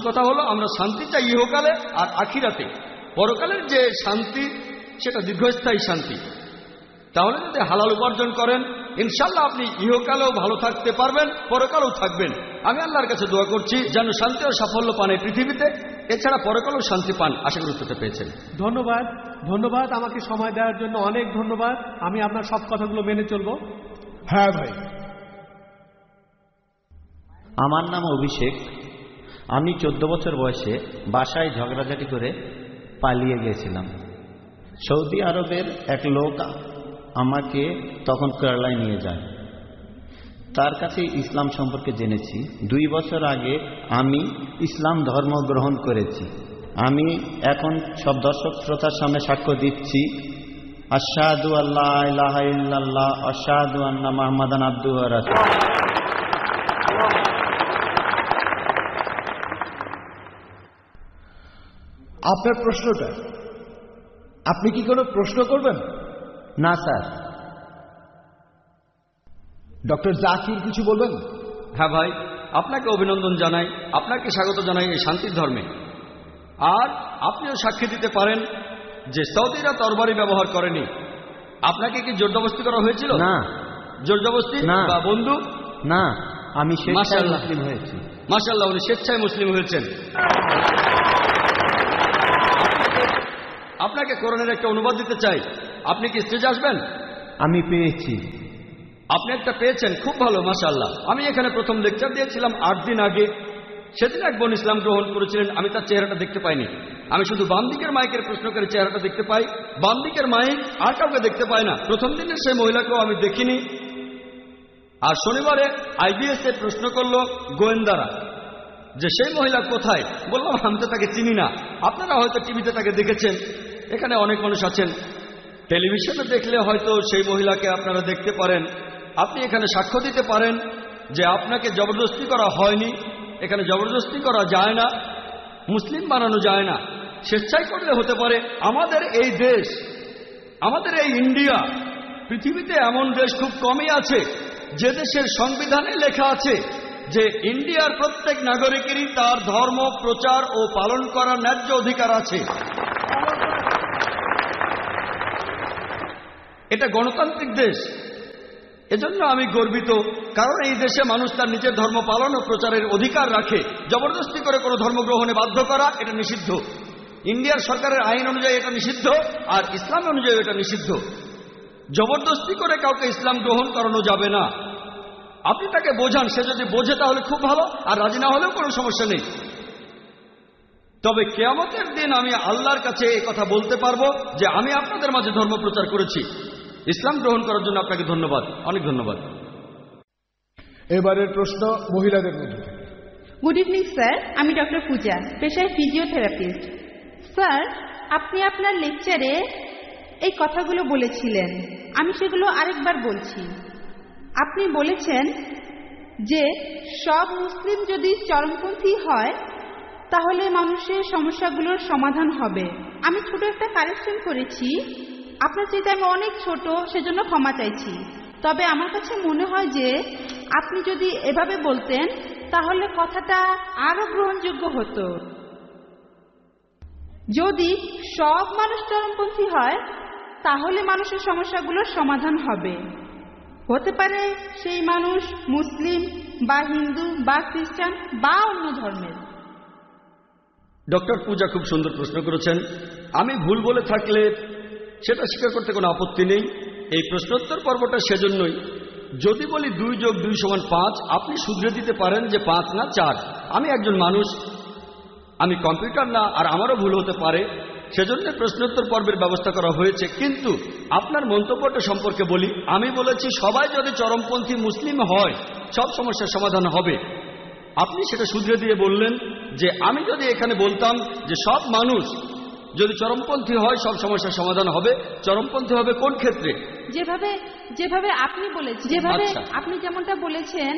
কথা হলো আমরা শান্তি চাই ইহকালে আর আখিরাতে। পরকালের যে শান্তি, সেটা দীর্ঘস্থায়ী শান্তি। তাহলে যদি হালাল উপার্জন করেন, ইনশাল্লাহ আপনি ইহকালেও ভালো থাকতে পারবেন, পরকালেও থাকবেন। আমি আল্লাহর কাছে দোয়া করছি যেন শান্তি ও সাফল্য পান এই পৃথিবীতে, এছাড়া পরকালেও শান্তি পান। আশা করি উত্তরটা পেয়েছেন। ধন্যবাদ, আমাকে সময় দেওয়ার জন্য অনেক ধন্যবাদ। আমি আপনার সব কথাগুলো মেনে চলব। হ্যাঁ ভাই। আমার নাম অভিষেক। আমি 14 বছর বয়সে বাসায় ঝগড়াঝাটি করে পালিয়ে গিয়েছিলাম। সৌদি আরবের এক লোক আমাকে তখন কেরালায় নিয়ে যায়। তার কাছে ইসলাম সম্পর্কে জেনেছি। 2 বছর আগে আমি ইসলাম ধর্ম গ্রহণ করেছি। আমি এখন সব দর্শক শ্রোতার সামনে সাক্ষ্য দিচ্ছি, আশহাদু আল্লা ইলাহা ইল্লাল্লাহ আশহাদু আন্না মুহাম্মাদান আবদুহু ওয়া রাসূলুহু। আপনার প্রশ্নটা, আপনি কি কোনো প্রশ্ন করবেন? না স্যার। ডক্টর জাকির কিছু বলবেন? হ্যাঁ ভাই, আপনাকে অভিনন্দন জানাই, আপনাকে স্বাগত জানাই এই শান্তির ধর্মে। আর আপনিও সাক্ষী দিতে পারেন যে সৌদিরা তরবারি ব্যবহার করেনি। আপনাকে কি জোরজবস্তি করা হয়েছিল? না। জোরজবস্তি না। বা বন্দুক? না, আমি স্বেচ্ছায় মাশাআল্লাহ। মুসলিম হয়েছি। মাশাআল্লাহ, উনি স্বেচ্ছায় মুসলিম হয়েছেন। আপনাকে কোরআনের একটা অনুবাদ দিতে চাই। আপনি কি স্টেজে আসবেন? আমি পেয়েছি। আপনি একটা পেয়েছেন, খুব ভালো, মাশাআল্লাহ। আমি এখানে প্রথম লেকচার দিয়েছিলাম 8 দিন আগে। সেদিন এক বোন ইসলাম গ্রহণ করেছিলেন। আমি তার চেহারাটা দেখতে পাইনি। আমি শুধু বাম দিকের মাইকের প্রশ্নকারী চেহারাটা দেখতে পাই, বাম দিকের মাইক আর কাউকে দেখতে পাই না। প্রথম দিনের সেই মহিলাকেও আমি দেখিনি। আর শনিবারে IBS এ প্রশ্ন করলো গোয়েন্দারা যে সেই মহিলা কোথায়। বললাম আমি তো তাকে চিনি না। আপনারা হয়তো টিভিতে তাকে দেখেছেন, এখানে অনেক মানুষ আছেন, টেলিভিশনে দেখলে হয়তো সেই মহিলাকে আপনারা দেখতে পারেন। আপনি এখানে সাক্ষ্য দিতে পারেন যে আপনাকে জবরদস্তি করা হয়নি। এখানে জবরদস্তি করা যায় না, মুসলিম বানানো যায় না। স্বেচ্ছায় করলে হতে পারে। আমাদের এই দেশ, আমাদের এই ইন্ডিয়া, পৃথিবীতে এমন দেশ খুব কমই আছে যে দেশের সংবিধানে লেখা আছে যে ইন্ডিয়ার প্রত্যেক নাগরিকেরই তার ধর্ম প্রচার ও পালন করার ন্যায্য অধিকার আছে। এটা গণতান্ত্রিক দেশ। এজন্য আমি গর্বিত, কারণ এই দেশে মানুষ তার নিজের ধর্ম পালন ও প্রচারের অধিকার রাখে। জবরদস্তি করে কোনো ধর্ম গ্রহণে বাধ্য করা এটা নিষিদ্ধ। ইন্ডিয়ার সরকারের আইন অনুযায়ী এটা নিষিদ্ধ, আর ইসলাম অনুযায়ী এটা নিষিদ্ধ। জবরদস্তি করে কাউকে ইসলাম গ্রহণ করানো যাবে না। আপনি তাকে বোঝান, সে যদি বোঝে তাহলে খুব ভালো, আর রাজি না হলেও কোনো সমস্যা নেই। তবে কিয়ামতের দিন আমি আল্লাহর কাছে এই কথা বলতে পারবো যে আমি আপনাদের মাঝে ধর্ম প্রচার করেছি। ইসলাম গ্রহণ করার জন্য আপনাকে ধন্যবাদ, অনেক ধন্যবাদ। এবারের প্রশ্ন মহিলাদের মধ্যে থেকে। গুড ইভিনিং স্যার, আমি ডক্টর পূজা, পেশায় ফিজিওথেরাপিস্ট। স্যার, আপনি আপনার লেকচারে এই কথাগুলো বলেছিলেন, আমি সেগুলো আরেকবার বলছি। আপনি বলেছেন যে সব মুসলিম যদি চরমপন্থী হয় তাহলে মানুষের সমস্যাগুলোর সমাধান হবে। আমি ছোট একটা কারেকশন করেছি, আপনার চাইতে আমি অনেক ছোট, সেজন্য ক্ষমা চাইছি। তবে আমার কাছে মনে হয় যে আপনি যদি এভাবে বলতেন তাহলে কথাটা আরো গ্রহণযোগ্য হতো। যদি সব মানুষ চরমপন্থী হয় তাহলে মানুষের সমস্যাগুলোর সমাধান হবে। হতে পারে সেই মানুষ মুসলিম বা হিন্দু বা খ্রিস্টান বা অন্য ধর্মের। ডক্টর পূজা খুব সুন্দর প্রশ্ন করেছেন। আমি ভুল বলে থাকলে সেটা স্বীকার করতে কোনো আপত্তি নেই। এই প্রশ্নোত্তর পর্বটা সেজন্যই, যদি বলি 2 + 2 = 5, আপনি শুধরে দিতে পারেন যে 5 না 4। আমি একজন মানুষ, আমি কম্পিউটার না, আর আমারও ভুল হতে পারে। সেজন্য প্রশ্নোত্তর পর্বের ব্যবস্থা করা হয়েছে। কিন্তু আপনার মন্তব্যটা সম্পর্কে বলি, আমি বলেছি সবাই যদি চরমপন্থী মুসলিম হয় সব সমস্যার সমাধান হবে। আপনি সেটা শুধরে দিয়ে বললেন যে আমি যদি এখানে বলতাম যে সব মানুষ যদি চরমপন্থী হয় সব সমস্যার সমাধান হবে, চরমপন্থী হবে কোন ক্ষেত্রে? যেভাবে আপনি বলেছেন, যেভাবে আপনি যেমনটা বলেছেন,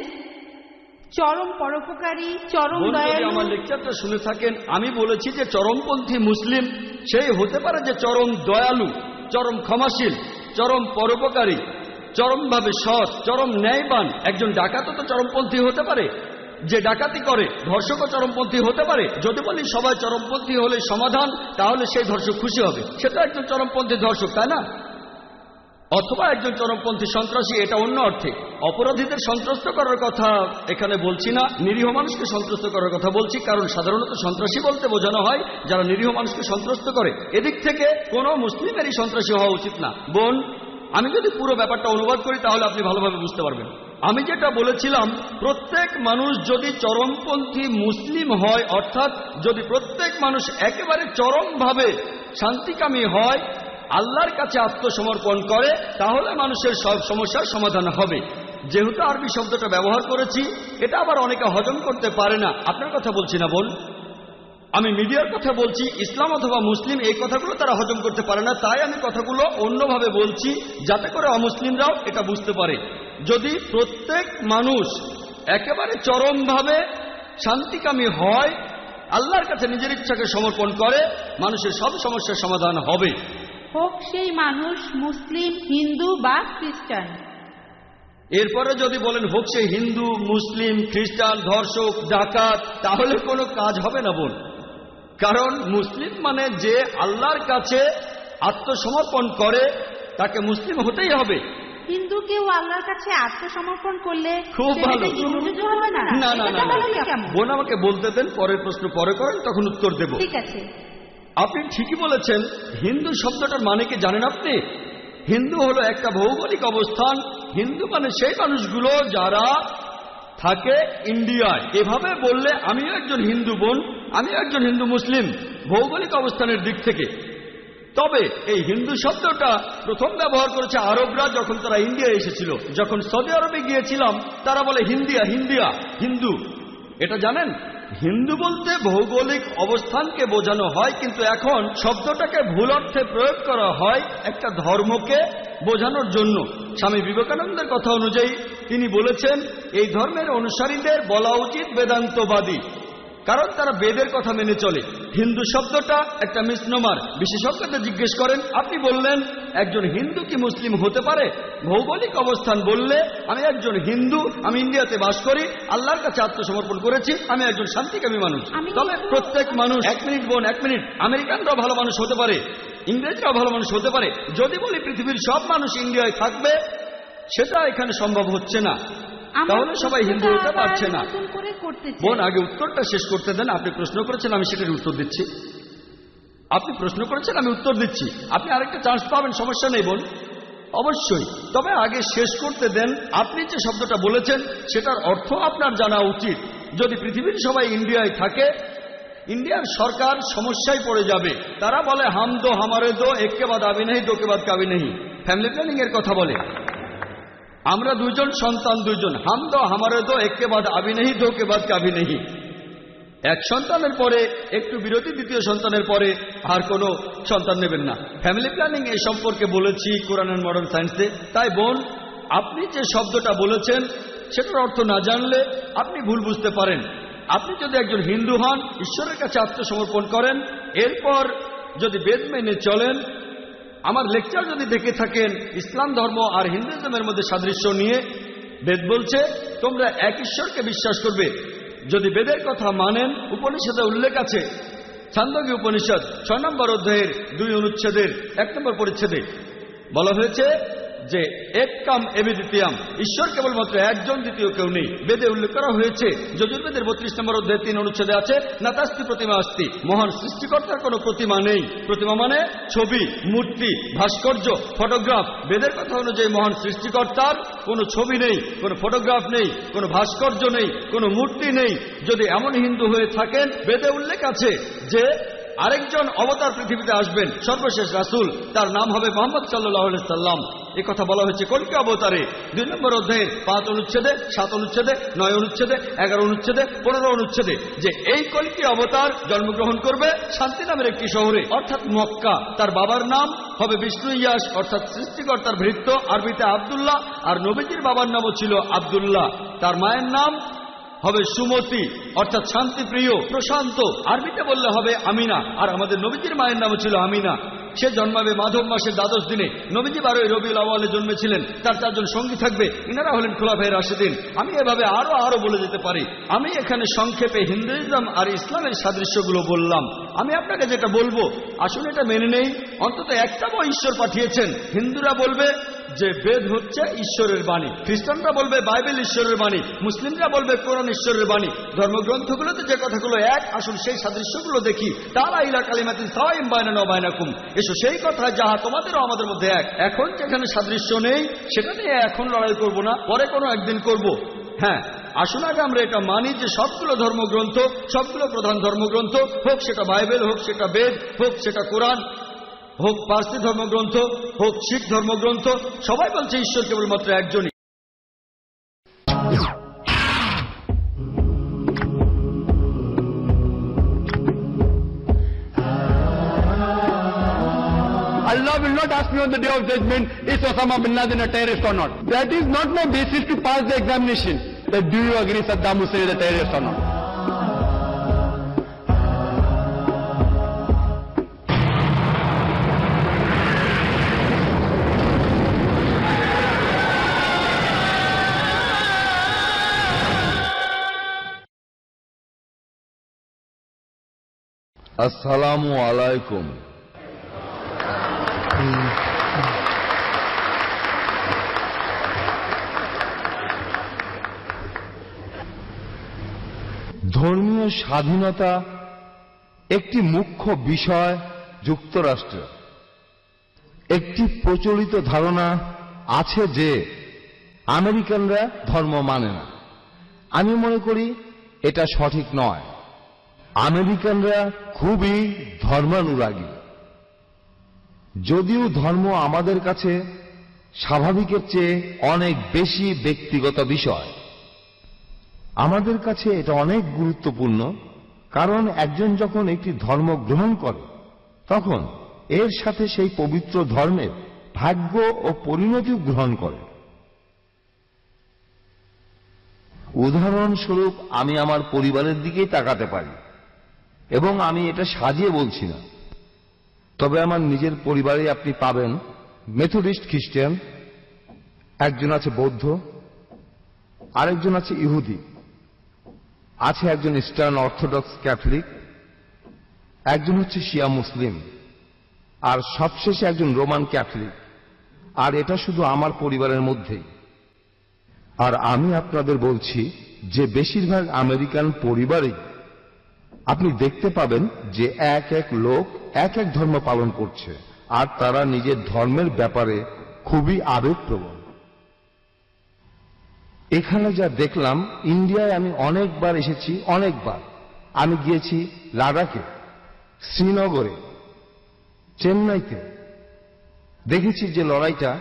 চরম পরোপকারী, চরম দয়ালু। আমার লেকচারটা শুনে থাকেন, আমি বলেছি যে চরমপন্থী মুসলিম সেই হতে পারে যে চরম দয়ালু, চরম ক্ষমাশীল, চরম পরোপকারী, চরমভাবে সৎ, চরম ন্যায়বান। একজন ডাকাতও তো চরমপন্থী হতে পারে, যে ডাকাতি করে। ধর্ষকও চরমপন্থী হতে পারে। যদি বলি সবাই চরমপন্থী হলে সমাধান, তাহলে সেই ধর্ষক খুশি হবে। সেটা একজন চরমপন্থী ধর্ষক, তাই না? অথবা একজন চরমপন্থী সন্ত্রাসী, এটা অন্য অর্থে। অপরাধীদের সন্ত্রস্ত করার কথা এখানে বলছি না, নিরীহ মানুষকে সন্ত্রস্ত করার কথা বলছি। কারণ সাধারণত সন্ত্রাসী বলতে বোঝানো হয় যারা নিরীহ মানুষকে সন্ত্রস্ত করে। এদিক থেকে কোনো মুসলিমেরই সন্ত্রাসী হওয়া উচিত না। বোন, আমি যদি পুরো ব্যাপারটা অনুবাদ করি তাহলে আপনি ভালোভাবে বুঝতে পারবেন। আমি যেটা বলেছিলাম, প্রত্যেক মানুষ যদি চরমপন্থী মুসলিম হয়, অর্থাৎ যদি প্রত্যেক মানুষ একেবারে চরমভাবে শান্তিকামী হয়, আল্লাহর কাছে আত্মসমর্পণ করে, তাহলে মানুষের সব সমস্যার সমাধান হবে। যেহেতু আরবি শব্দটা ব্যবহার করেছি, এটা আবার অনেকে হজম করতে পারে না। আপনার কথা বলছি না বোন, আমি মিডিয়ার কথা বলছি। ইসলাম অথবা মুসলিম এই কথাগুলো তারা হজম করতে পারে না, তাই আমি কথাগুলো অন্যভাবে বলছি যাতে করে অমুসলিমরাও এটা বুঝতে পারে। যদি প্রত্যেক মানুষ একেবারে চরমভাবে শান্তিকামী হয়, আল্লাহর কাছে নিজের ইচ্ছাকে সমর্পণ করে, মানুষের সব সমস্যার সমাধান হবে। হোক সেই মানুষ মুসলিম, হিন্দু বা খ্রিস্টান। এরপরে যদি বলেন হোক সে হিন্দু, মুসলিম, খ্রিস্টান, ধর্ষক, ডাকাত, তাহলে কোনো কাজ হবে না বোন। কারণ মুসলিম মানে যে আল্লাহর কাছে আত্মসমর্পণ করে, তাকে মুসলিম হতেই হবে। হিন্দু কেউ আল্লাহর কাছে আত্মসমর্পণ করলে খুব ভালো। হিন্দু হবে না? না না না, বোন আমাকে বলতে দেন, পরের প্রশ্ন পরে করেন, তখন উত্তর দেব। ঠিক আছে। আপনি ঠিকই বলেছেন। হিন্দু শব্দটার মানে কি জানেন আপনি? হিন্দু হলো একটা ভৌগোলিক অবস্থান। হিন্দু মানে সেই মানুষগুলো যারা থাকে ইন্ডিয়ায়। এভাবে বললে আমিও একজন হিন্দু বোন, আমিও একজন হিন্দু মুসলিম ভৌগোলিক অবস্থানের দিক থেকে। তবে এই হিন্দু শব্দটা প্রথম ব্যবহার করেছে আরবরা যখন তারা ইন্ডিয়া এসেছিল। যখন সৌদি আরবে গিয়েছিলাম তারা বলে হিন্দিয়া, হিন্দিয়া, হিন্দু। এটা জানেন, হিন্দু বলতে ভৌগোলিক অবস্থানকে বোঝানো হয়, কিন্তু এখন শব্দটাকে ভুল অর্থে প্রয়োগ করা হয় একটা ধর্মকে বোঝানোর জন্য। স্বামী বিবেকানন্দের কথা অনুযায়ী তিনি বলেছেন এই ধর্মের অনুসারীদের বলা উচিত বেদান্তবাদী, কারণ তারা বেদের কথা মেনে চলে। হিন্দু শব্দটা একটা মিসনোমার। বিশেষজ্ঞদের জিজ্ঞেস করেন, আপনি বললেন একজন হিন্দু কি মুসলিম হতে পারে? ভৌগোলিক অবস্থান বললে আমি একজন হিন্দু, আমি ইন্ডিয়াতে বাস করি, আল্লাহর কাছে আত্মসমর্পণ করেছি, আমি একজন শান্তিকামী মানুষ। তবে প্রত্যেক মানুষ, এক মিনিট বোন, এক মিনিট, আমেরিকানরাও ভালো মানুষ হতে পারে, ইংরেজরাও ভালো মানুষ হতে পারে। যদি বলি পৃথিবীর সব মানুষ ইন্ডিয়ায় থাকবে, সেটা এখানে সম্ভব হচ্ছে না, তাহলে সবাই হিন্দু হতে পারছে না। বোন আগে উত্তরটা শেষ করতে দেন। আপনি প্রশ্ন করেছেন, আমি সেটার উত্তর দিচ্ছি। আপনি প্রশ্ন করেছেন, আমি উত্তর দিচ্ছি। আপনি আরেকটা চান্স পাবেন, সমস্যা নেই বোন, অবশ্যই। তবে আগে শেষ করতে দেন। আপনি যে শব্দটা বলেছেন সেটার অর্থ আপনার জানা উচিত। যদি পৃথিবীর সবাই ইন্ডিয়ায় থাকে, ইন্ডিয়ার সরকার সমস্যায় পড়ে যাবে। তারা বলে হাম দো হামারে দো, এককে বাদ আবি নেই, দোকে বাদ কাবি নেই। ফ্যামিলি প্ল্যানিং এর কথা বলে। আমরা দুইজন সন্তান, দুইজন, হাম দো হামারে দো, এককে বাদ আবি নেই, দোকে বাদ কাবি নেই। এক সন্তানের পরে একটু বিরতি, দ্বিতীয় সন্তানের পরে আর কোনো সন্তান নেবেন না। ফ্যামিলি প্ল্যানিং এই সম্পর্কে বলেছি কোরআন এন্ড মডার্ন সায়েন্সে। তাই বোন, আপনি যে শব্দটা বলেছেন সেটার অর্থ না জানলে আপনি ভুল বুঝতে পারেন। আপনি যদি একজন হিন্দু হন, ঈশ্বরের কাছে আত্মসমর্পণ করেন, এরপর যদি বেদ মেনে চলেন, আমার লেকচার যদি দেখে থাকেন ইসলাম ধর্ম আর হিন্দুইজমের মধ্যে সাদৃশ্য নিয়ে, বেদ বলছে তোমরা এক ঈশ্বরকে বিশ্বাস করবে। যদি বেদের কথা মানেন, উপনিষদে উল্লেখ আছে, ছান্দোগ্য উপনিষদ 6 নম্বর অধ্যায়ের 2 অনুচ্ছেদের 1 নম্বর পরিচ্ছেদে বলা হয়েছে যে এক কাম এবি দ্বিতীয়াম, ঈশ্বর কেবলমাত্র একজন, দ্বিতীয় কেউ নেই। বেদে উল্লেখ করা হয়েছে, যজুর্বেদের 32 নম্বর অধ্যায়ের 3 অনুচ্ছেদে আছে, নাতাস্তি প্রতিমা আস্তি, মহান সৃষ্টিকর্তার কোনো প্রতিমা নেই। প্রতিমা মানে ছবি, মূর্তি, ভাস্কর্য, ফটোগ্রাফ। বেদের কথা অনুযায়ী মহান সৃষ্টিকর্তার কোনো ছবি নেই, কোনো ফটোগ্রাফ নেই, কোনো ভাস্কর্য নেই, কোনো মূর্তি নেই। যদি এমন হিন্দু হয়ে থাকেন, বেদে উল্লেখ আছে যে আরেকজন অবতার পৃথিবীতে আসবেন, সর্বশেষ রাসূল, তার নাম হবে মুহাম্মদ সাল্লাল্লাহু আলাইহি সাল্লাম। এই কথা বলা হয়েছে কল্কি অবতারে 2 নম্বর অধ্যায়ের 5 অনুচ্ছেদে, 7 অনুচ্ছেদে, 9 অনুচ্ছেদে, 11 অনুচ্ছেদে, 15 অনুচ্ছেদে, যে এই কল্কি অবতার জন্মগ্রহণ করবে শান্তি নামের একটি শহরে, অর্থাৎ মক্কা। তার বাবার নাম হবে বিষ্ণু ইয়াস, অর্থাৎ সৃষ্টিকর্তার ভৃত্য, আরবিতে আব্দুল্লাহ। আর নবীজির বাবার নামও ছিল আব্দুল্লাহ। তার মায়ের নাম হবে সুমতি, অর্থাৎ শান্তিপ্রিয়, প্রশান্ত। আরবিতে বললে হবে আমিনা। আর আমাদের নবীজির মায়ের নামও ছিল আমিনা। সে জন্মাবে মাধব মাসের 12 দিনে। নবীজি 12 রবিউল আউয়ালে জন্মেছিলেন। তার 4 জন সঙ্গী থাকবে, ইনারা হলেন খুলাফায়ে রাশিদিন। আমি এভাবে আরো বলে যেতে পারি। আমি এখানে সংক্ষেপে হিন্দুইজম আর ইসলামের সাদৃশ্যগুলো বললাম। আমি আপনাকে যেটা বলবো, আসলে এটা মেনে নেই। অন্তত একটা বই ঈশ্বর পাঠিয়েছেন। হিন্দুরা বলবে যে বেদ হচ্ছে ঈশ্বরের বাণী, খ্রিস্টানরা বলবে বাইবেল ঈশ্বরের বাণী, মুসলিমরা বলবে কোরআন ঈশ্বরের বাণী। ধর্মগ্রন্থগুলোতে যে কথাগুলো এক, আসল সেই সাদৃশ্যগুলো দেখি। তাআলা ইলা কালিমাতিন সাওয়াইন বাইনানা ওয়া বাইনাকুম, এসো সেই কথা যাহা তোমাদেরও আমাদের মধ্যে এক। এখন যেখানে সাদৃশ্য নেই সেটা নিয়ে এখন লড়াই করব না, পরে কোনো একদিন করব। হ্যাঁ, আসুন আগে আমরা এটা মানি যে সবগুলো ধর্মগ্রন্থ, সবগুলো প্রধান ধর্মগ্রন্থ, হোক সেটা বাইবেল, হোক সেটা বেদ, হোক সেটা কোরআন, হোক পার্সি ধর্মগ্রন্থ, হোক শিখ ধর্মগ্রন্থ, সবাই বলছে ঈশ্বর কেবলমাত্র একজনই। Allah will not ask me on the day of judgment, is Osama bin Laden a terrorist or not? That is not my basis to pass the examination. That do you agree Saddam Hussein is a terrorist or not? আসসালামু আলাইকুম। ধর্মীয় স্বাধীনতা একটি মুখ্য বিষয় যুক্তরাষ্ট্রে। একটি প্রচলিত ধারণা আছে যে আমেরিকানরা ধর্ম মানে না। আমি মনে করি এটা সঠিক নয়। আমেরিকানরা খুবই ধর্মানুরাগী। যদিও ধর্ম আমাদের কাছে স্বাভাবিকের চেয়ে অনেক বেশি ব্যক্তিগত বিষয়, আমাদের কাছে এটা অনেক গুরুত্বপূর্ণ। কারণ একজন যখন একটি ধর্ম গ্রহণ করে তখন এর সাথে সেই পবিত্র ধর্মের ভাগ্য ও পরিণতি গ্রহণ করে। উদাহরণস্বরূপ আমি আমার পরিবারের দিকেই তাকাতে পারি, এবং আমি এটা সাজিয়ে বলছি না। তবে আমার নিজের পরিবারে আপনি পাবেন মেথডিস্ট খ্রিস্টান, একজন আছে বৌদ্ধ, আরেকজন আছে ইহুদি, আছে একজন ইস্টার্ন অর্থোডক্স ক্যাথলিক, একজন হচ্ছে শিয়া মুসলিম, আর সবশেষে একজন রোমান ক্যাথলিক। আর এটা শুধু আমার পরিবারের মধ্যেই। আর আমি আপনাদের বলছি যে বেশিরভাগ আমেরিকান পরিবারেই আপনি দেখতে পাবেন যে এক এক লোক এক এক ধর্ম পালন করছে, আর তারা নিজের ধর্মের ব্যাপারে খুবই আবেগপ্রবণ। এখানে যা দেখলাম, ইন্ডিয়ায় আমি অনেকবার এসেছি, অনেকবার। আমি গিয়েছি লাদাখে, শ্রীনগরে, চেন্নাইতে। দেখেছি যে লড়াইটা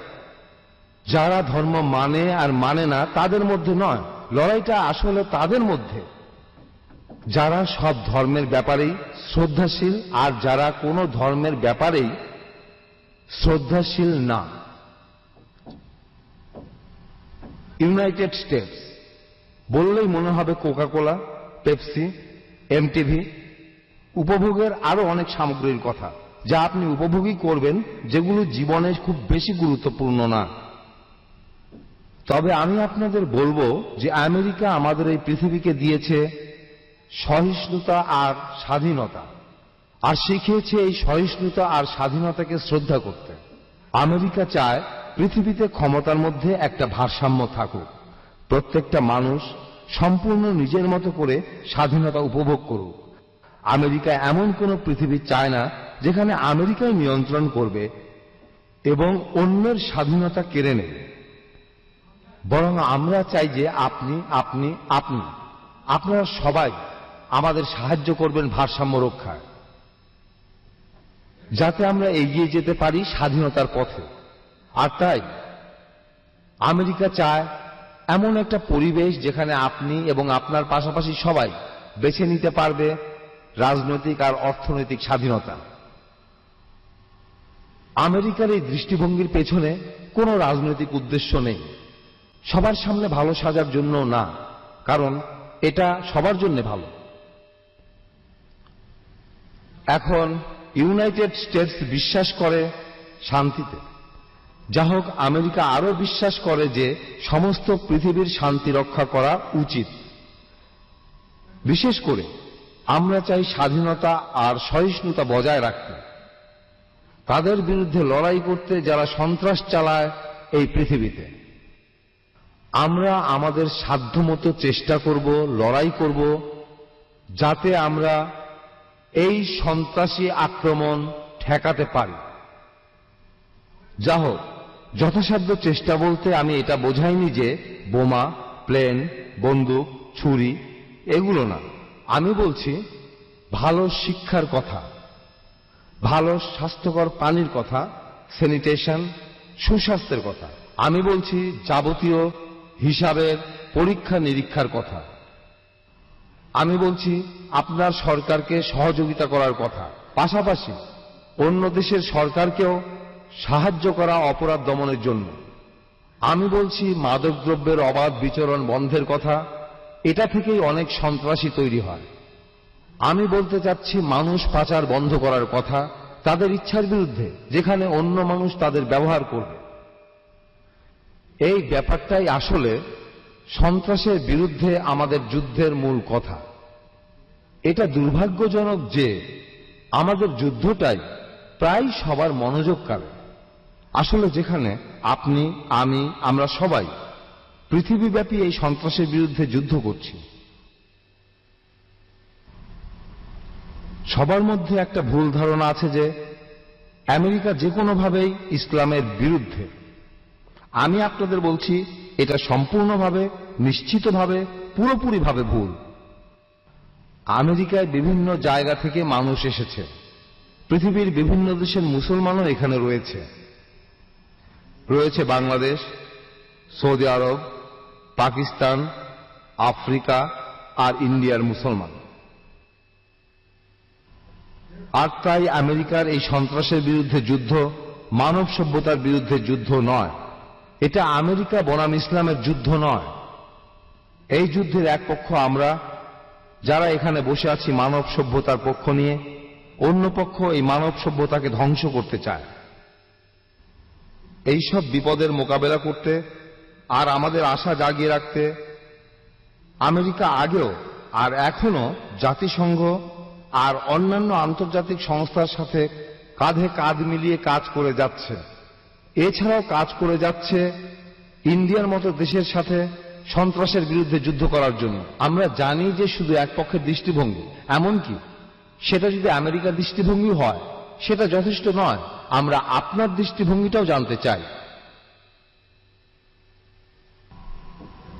যারা ধর্ম মানে আর মানে না তাদের মধ্যে নয়, লড়াইটা আসলে তাদের মধ্যে, যারা সব ধর্মের ব্যাপারেই শ্রদ্ধাশীল আর যারা কোনো ধর্মের ব্যাপারেই শ্রদ্ধাশীল না। ইউনাইটেড স্টেটস বললেই মনে হবে কোকাকোলা, পেপসি, এমটিভি, উপভোগের আরো অনেক সামগ্রীর কথা, যা আপনি উপভোগই করবেন, যেগুলো জীবনে খুব বেশি গুরুত্বপূর্ণ না। তবে আমি আপনাদের বলবো যে আমেরিকা আমাদের এই পৃথিবীকে দিয়েছে সহিষ্ণুতা আর স্বাধীনতা, আর শিখিয়েছে এই সহিষ্ণুতা আর স্বাধীনতাকে শ্রদ্ধা করতে। আমেরিকা চায় পৃথিবীতে ক্ষমতার মধ্যে একটা ভারসাম্য থাকুক, প্রত্যেকটা মানুষ সম্পূর্ণ নিজের মতো করে স্বাধীনতা উপভোগ করুক। আমেরিকা এমন কোন পৃথিবী চায় না যেখানে আমেরিকাই নিয়ন্ত্রণ করবে এবং অন্যের স্বাধীনতা কেড়ে নেবে। বরং আমরা চাই যে আপনি আপনি আপনি আপনারা সবাই আমাদের সাহায্য করবেন ভারসাম্য রক্ষায়, যাতে আমরা এগিয়ে যেতে পারি স্বাধীনতার পথে। আর তাই আমেরিকা চায় এমন একটা পরিবেশ যেখানে আপনি এবং আপনার পাশাপাশি সবাই বেছে নিতে পারবে রাজনৈতিক আর অর্থনৈতিক স্বাধীনতা। আমেরিকার এই দৃষ্টিভঙ্গির পেছনে কোনো রাজনৈতিক উদ্দেশ্য নেই, সবার সামনে ভালো সাজার জন্য না, কারণ এটা সবার জন্য ভালো। এখন ইউনাইটেড স্টেটস বিশ্বাস করে শান্তিতে, যা হোক আমেরিকা আরো বিশ্বাস করে যে সমস্ত পৃথিবীর শান্তি রক্ষা করা উচিত। বিশেষ করে আমরা চাই স্বাধীনতা আর সহিষ্ণুতা বজায় রাখতে, তাদের বিরুদ্ধে লড়াই করতে যারা সন্ত্রাস চালায় এই পৃথিবীতে। আমরা আমাদের সাধ্যমতো চেষ্টা করব, লড়াই করব, যাতে আমরা এই সন্ত্রাসী আক্রমণ ঠেকাতে পারি। যা হোক, যথাসাধ্য চেষ্টা বলতে আমি এটা বোঝাইনি যে বোমা, প্লেন, বন্দুক, ছুরি এগুলো না। আমি বলছি ভালো শিক্ষার কথা, ভালো স্বাস্থ্যকর পানির কথা, স্যানিটেশন, সুস্বাস্থ্যের কথা। আমি বলছি যাবতীয় হিসাবের পরীক্ষা নিরীক্ষার কথা। আমি বলছি আপনার সরকারকে সহযোগিতা করার কথা, পাশাপাশি অন্য দেশের সরকারকেও সাহায্য করা অপরাধ দমনের জন্য। আমি বলছি মাদকদ্রব্যের অবাধ বিচরণ বন্ধের কথা, এটা থেকেই অনেক সন্ত্রাসী তৈরি হয়। আমি বলতে চাচ্ছি মানুষ পাচার বন্ধ করার কথা, তাদের ইচ্ছার বিরুদ্ধে, যেখানে অন্য মানুষ তাদের ব্যবহার করবে। এই ব্যাপারটাই আসলে সন্ত্রাসের বিরুদ্ধে আমাদের যুদ্ধের মূল কথা। এটা দুর্ভাগ্যজনক যে আমাদের যুদ্ধটাই প্রায় সবার মনোযোগ কাড়ে। আসলে যেখানে আপনি, আমি, আমরা সবাই পৃথিবীব্যাপী এই সন্ত্রাসের বিরুদ্ধে যুদ্ধ করছি। সবার মধ্যে একটা ভুল ধারণা আছে যে আমেরিকা যে কোনোভাবেই ইসলামের বিরুদ্ধে। আমি আপনাদের বলছি এটা সম্পূর্ণভাবে, নিশ্চিতভাবে, পুরোপুরিভাবে ভুল। আমেরিকায় বিভিন্ন জায়গা থেকে মানুষ এসেছে। পৃথিবীর বিভিন্ন দেশের মুসলমানও এখানে রয়েছে। রয়েছে বাংলাদেশ, সৌদি আরব, পাকিস্তান, আফ্রিকা আর ইন্ডিয়ার মুসলমান। আর তাই আমেরিকার এই সন্ত্রাসের বিরুদ্ধে যুদ্ধ মানব সভ্যতার বিরুদ্ধে যুদ্ধ নয়। এটা আমেরিকা বনাম ইসলামের যুদ্ধ নয়। এই যুদ্ধের এক পক্ষ আমরা, যারা এখানে বসে আছি মানব সভ্যতার পক্ষ নিয়ে, অন্য পক্ষ এই মানব সভ্যতাকে ধ্বংস করতে চায়। এইসব বিপদের মোকাবেলা করতে আর আমাদের আশা জাগিয়ে রাখতে আমেরিকা আগেও আর এখনো জাতিসংঘ আর অন্যান্য আন্তর্জাতিক সংস্থার সাথে কাঁধে কাঁধ মিলিয়ে কাজ করে যাচ্ছে। এছাড়াও কাজ করে যাচ্ছে ইন্ডিয়ার মতো দেশের সাথে সন্ত্রাসের বিরুদ্ধে যুদ্ধ করার জন্য। আমরা জানি যে শুধু এক পক্ষের দৃষ্টিভঙ্গি, এমনকি সেটা যদি আমেরিকার দৃষ্টিভঙ্গি হয় সেটা যথেষ্ট নয়। আমরা আপনার দৃষ্টিভঙ্গিটাও জানতে চাই।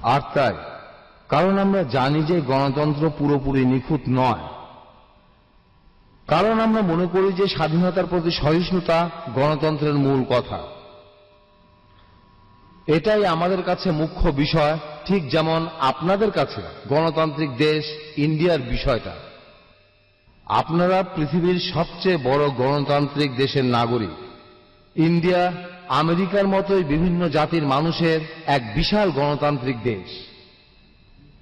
আর তাই, কারণ আমরা জানি যে গণতন্ত্র পুরোপুরি নিখুঁত নয়। কারণ আমরা মনে করি যে স্বাধীনতার প্রতি সহিষ্ণুতা গণতন্ত্রের মূল কথা। এটাই আমাদের কাছে মুখ্য বিষয়, ঠিক যেমন আপনাদের কাছে গণতান্ত্রিক দেশ ইন্ডিয়ার বিষয়টা। আপনারা পৃথিবীর সবচেয়ে বড় গণতান্ত্রিক দেশের নাগরিক। ইন্ডিয়া আমেরিকার মতোই বিভিন্ন জাতির মানুষের এক বিশাল গণতান্ত্রিক দেশ।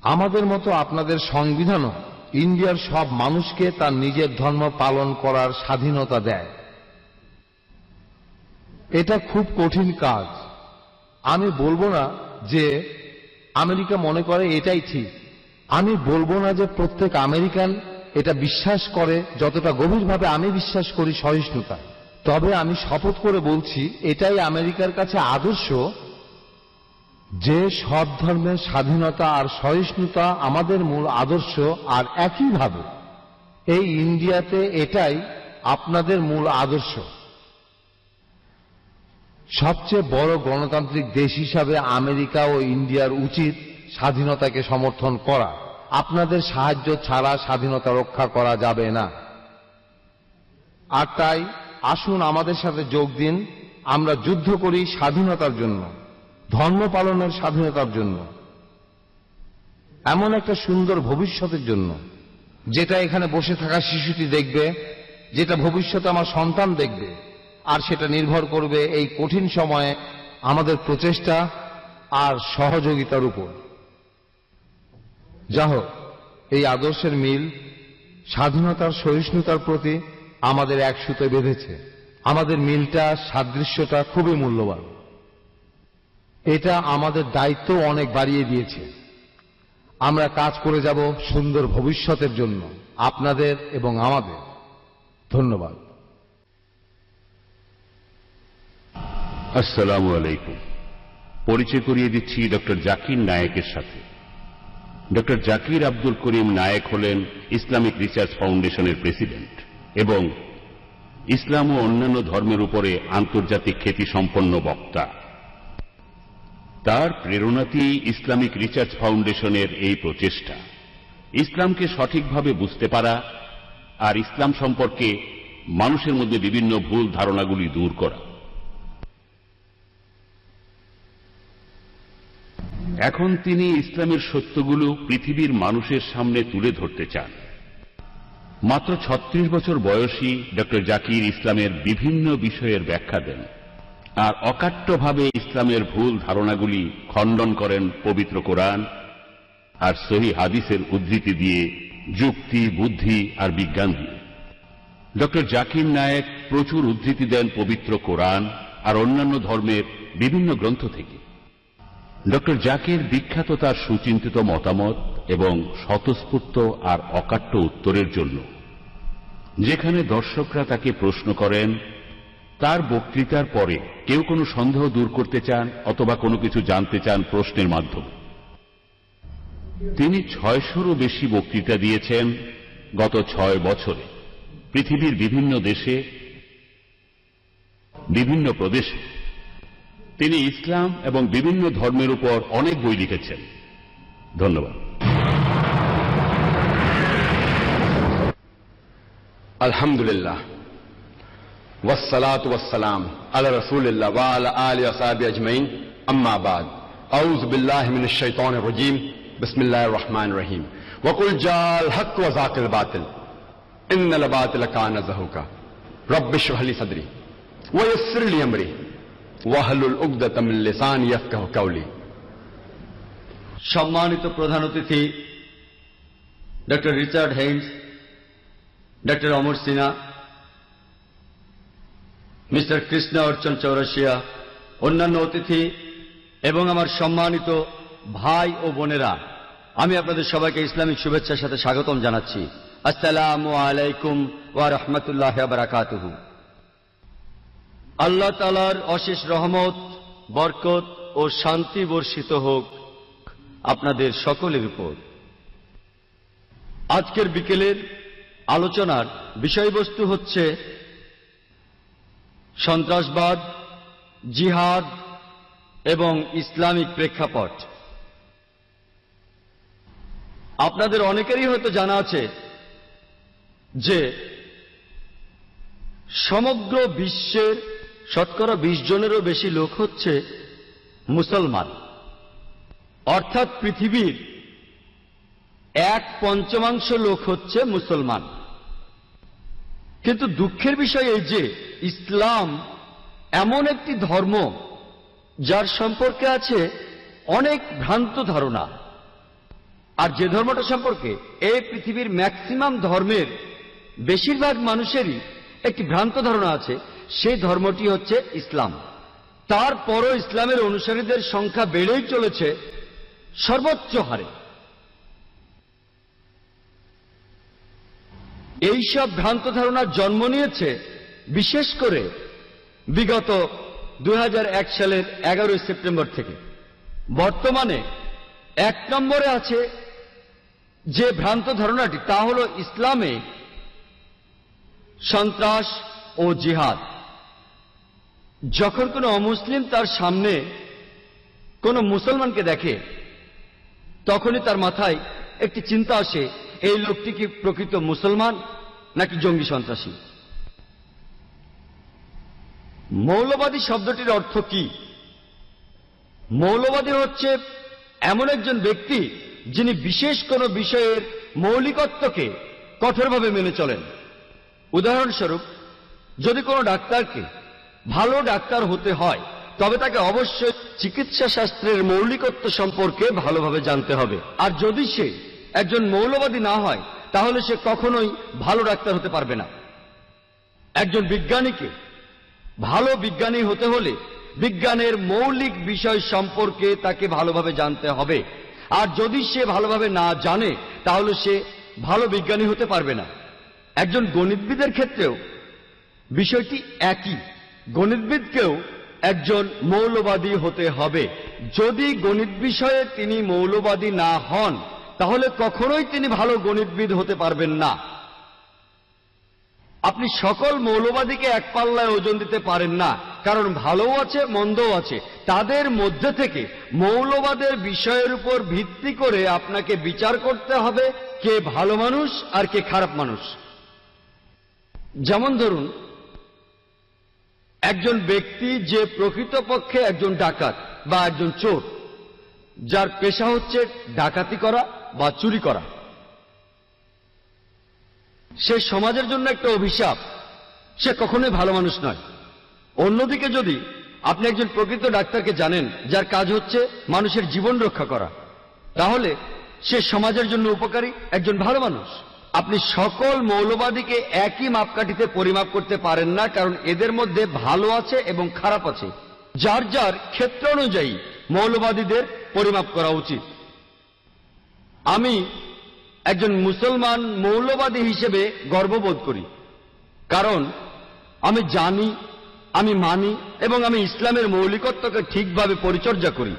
আমাদের মতো আপনাদের সংবিধানও ইন্ডিয়ার সব মানুষকে তার নিজের ধর্ম পালন করার স্বাধীনতা দেয়। এটা খুব কঠিন কাজ। আমি বলবো না যে আমেরিকা মনে করে এটাই ঠিক। আমি বলবো না যে প্রত্যেক আমেরিকান এটা বিশ্বাস করে যতটা গভীরভাবে আমি বিশ্বাস করি সহিষ্ণুতা। তবে আমি শপথ করে বলছি এটাই আমেরিকার কাছে আদর্শ, যে সব ধর্মের স্বাধীনতা আর সহিষ্ণুতা আমাদের মূল আদর্শ। আর একইভাবে এই ইন্ডিয়াতে এটাই আপনাদের মূল আদর্শ। সবচেয়ে বড় গণতান্ত্রিক দেশ হিসাবে আমেরিকা ও ইন্ডিয়ার উচিত স্বাধীনতাকে সমর্থন করা। আপনাদের সাহায্য ছাড়া স্বাধীনতা রক্ষা করা যাবে না। আর তাই আসুন আমাদের সাথে যোগ দিন। আমরা যুদ্ধ করি স্বাধীনতার জন্য, ধর্ম পালনের স্বাধীনতার জন্য, এমন একটা সুন্দর ভবিষ্যতের জন্য যেটা এখানে বসে থাকা শিশুটি দেখবে, যেটা ভবিষ্যতে আমার সন্তান দেখবে। আর সেটা নির্ভর করবে এই কঠিন সময়ে আমাদের প্রচেষ্টা আর সহযোগিতার উপর। যা হোক, এই আদর্শের মিল স্বাধীনতার সহিষ্ণুতার প্রতি আমাদের এক সুতোয় বেঁধেছে। আমাদের মিলটা, সাদৃশ্যটা খুবই মূল্যবান। এটা আমাদের দায়িত্ব অনেক বাড়িয়ে দিয়েছে। আমরা কাজ করে যাব সুন্দর ভবিষ্যতের জন্য, আপনাদের এবং আমাদের। ধন্যবাদ। আসসালামু আলাইকুম। পরিচয় করিয়ে দিচ্ছি ডক্টর জাকির নায়েকের সাথে। ডক্টর জাকির আব্দুল করিম নায়েক হলেন ইসলামিক রিসার্চ ফাউন্ডেশনের প্রেসিডেন্ট এবং ইসলাম ও অন্যান্য ধর্মের উপরে আন্তর্জাতিক খ্যাতিসম্পন্ন বক্তা। তার প্রেরণাতেই ইসলামিক রিসার্চ ফাউন্ডেশনের এই প্রচেষ্টা। ইসলামকে সঠিকভাবে বুঝতে পারা আর ইসলাম সম্পর্কে মানুষের মধ্যে বিভিন্ন ভুল ধারণাগুলি দূর করা। এখন তিনি ইসলামের সত্যগুলো পৃথিবীর মানুষের সামনে তুলে ধরতে চান। মাত্র 36 বছর বয়সী ডক্টর জাকির ইসলামের বিভিন্ন বিষয়ের ব্যাখ্যা দেন আর অকাট্যভাবে ইসলামের ভুল ধারণাগুলি খণ্ডন করেন পবিত্র কোরআন আর সহিহ হাদিসের উদ্ধৃতি দিয়ে, যুক্তি, বুদ্ধি আর বিজ্ঞান দিয়ে। ডক্টর জাকির নায়েক প্রচুর উদ্ধৃতি দেন পবিত্র কোরআন আর অন্যান্য ধর্মের বিভিন্ন গ্রন্থ থেকে। ডক্টর জাকির বিখ্যাত তার সুচিন্তিত মতামত এবং স্বতঃস্ফূর্ত আর অকাট্য উত্তরের জন্য। যেখানে দর্শকরা তাকে প্রশ্ন করেন, তার বক্তৃতার পরে কেউ কোনো সন্দেহ দূর করতে চান অথবা কোনো কিছু জানতে চান প্রশ্নের মাধ্যমে। তিনি 600-রও বেশি বক্তৃতা দিয়েছেন গত 6 বছরে পৃথিবীর বিভিন্ন দেশে, বিভিন্ন প্রদেশে। তিনি ইসলাম এবং বিভিন্ন ধর্মের উপর অনেক বই লিখেছেন। ধন্যবাদ। আলহামদুলিল্লাহ ওয়াসসালাতু ওয়াসসালাম আলা রাসূলিল্লাহ ওয়া আলা আলিহি ওয়া সাহবিহি আজমাইন, আম্মা বাদ। আউযু বিল্লাহি মিনাশ শাইতানির রাজীম, বিসমিল্লাহির রহমানির রহিম। ওয়া কুল জাল হক ওয়া যাকিল বাতিল, ইন্নাল বাতিলা কানা যাহুকা। রব্বি ইশরাহ লি সাদরি ওয়া ইয়াসসির লি আমরি ওয়াহলুল উকদাতাম মিন লিসানি ইয়াফকাহু কাওলি। সম্মানিত প্রধান অতিথি ডক্টর রিচার্ড হেইন্স, ডক্টর অমর সিনহা, মিস্টার কৃষ্ণা অর্চন চৌরাশিয়া, অন্যান্য অতিথি এবং আমার সম্মানিত ভাই ও বোনেরা, আমি আপনাদের সবাইকে ইসলামিক শুভেচ্ছার সাথে স্বাগতম জানাচ্ছি। আসসালামু আলাইকুম ওয়া রাহমাতুল্লাহি ওয়া বারাকাতুহু। আল্লাহ তাআলার অশেষ রহমত, বরকত ও শান্তি বর্ষিত হোক আপনাদের সকলের উপর। আজকের বিকেলের আলোচনার বিষয়বস্তু হচ্ছে সন্ত্রাসবাদ, জিহাদ এবং ইসলামিক প্রেক্ষাপট। আপনাদের অনেকেরই হয়তো জানা আছে যে সমগ্র বিশ্বের শতকরা 20 জনেরও বেশি লোক হচ্ছে মুসলমান, অর্থাৎ পৃথিবীর 1/5 লোক হচ্ছে মুসলমান। কিন্তু দুঃখের বিষয় এই যে ইসলাম এমন একটি ধর্ম যার সম্পর্কে আছে অনেক ভ্রান্ত ধারণা, আর যে ধর্মটা সম্পর্কে এই পৃথিবীর ম্যাক্সিমাম ধর্মের বেশিরভাগ মানুষেরই একটি ভ্রান্ত ধারণা আছে, সেই ধর্মটি হচ্ছে ইসলাম। তারপরও ইসলামের অনুসারীদের সংখ্যা বেড়েই চলেছে সর্বোচ্চ হারে। এইসব ভ্রান্ত ধারণার জন্ম নিয়েছে বিশেষ করে বিগত 2001 সালের 11 সেপ্টেম্বর থেকে। বর্তমানে 1 নম্বরে আছে যে ভ্রান্ত ধারণাটি, তা হল ইসলামে সন্ত্রাস ও জিহাদ। যখন কোনো অমুসলিম তার সামনে কোনো মুসলমানকে দেখে, তখনই তার মাথায় একটি চিন্তা আসে, এই লোকটি কি প্রকৃত মুসলমান নাকি জঙ্গি সন্ত্রাসী। মৌলবাদী শব্দটির অর্থ কি? মৌলবাদী হচ্ছে এমন একজন ব্যক্তি যিনি বিশেষ কোনো বিষয়ের মৌলিকত্বকে কঠোরভাবে মেনে চলেন। উদাহরণস্বরূপ, যদি কোনো ডাক্তারকে ভালো ডাক্তার হতে হয় তবে তাকে অবশ্যই চিকিৎসা শাস্ত্রের মৌলিকত্ব সম্পর্কে ভালোভাবে জানতে হবে। আর যদি সে একজন মৌলবাদী না হয় তাহলে সে কখনোই ভালো ডাক্তার হতে পারবে না। একজন বিজ্ঞানীকে ভালো বিজ্ঞানী হতে হলে বিজ্ঞানের মৌলিক বিষয় সম্পর্কে তাকে ভালোভাবে জানতে হবে, আর যদি সে ভালোভাবে না জানে তাহলে সে ভালো বিজ্ঞানী হতে পারবে না। একজন গণিতবিদের ক্ষেত্রেও বিষয়টি একই। গণিতবিদকেও একজন মৌলবাদী হতে হবে। যদি গণিত বিষয়ে তিনি মৌলবাদী না হন তাহলে কখনোই তিনি ভালো গণিতবিদ হতে পারবেন না। আপনি সকল মৌলবাদীকে এক পাল্লায় ওজন দিতে পারেন না, কারণ ভালোও আছে মন্দও আছে। তাদের মধ্যে থেকে মৌলবাদের বিষয়ের উপর ভিত্তি করে আপনাকে বিচার করতে হবে কে ভালো মানুষ আর কে খারাপ মানুষ। যেমন ধরুন, একজন ব্যক্তি যে প্রকৃতপক্ষে একজন ডাকাত বা একজন চোর, যার পেশা হচ্ছে ডাকাতি করা বা চুরি করা, সে সমাজের জন্য একটা অভিশাপ, সে কখনোই ভালো মানুষ নয়। অন্যদিকে যদি আপনি একজন প্রকৃত ডাক্তারকে জানেন যার কাজ হচ্ছে মানুষের জীবন রক্ষা করা, তাহলে সে সমাজের জন্য উপকারী একজন ভালো মানুষ। আপনি সকল মৌলবাদীকে একই মাপকাঠিতে পরিমাপ করতে পারেন না, কারণ এদের মধ্যে ভালো আছে এবং খারাপ আছে। যার যার ক্ষেত্র অনুযায়ী মৌলবাদীদের পরিমাপ করা উচিত। আমি একজন মুসলমান মৌলবাদী হিসেবে গর্ববোধ করি, কারণ আমি জানি, আমি মানি এবং আমি ইসলামের মৌলিকত্বকে ঠিকভাবে পরিচর্যা করি।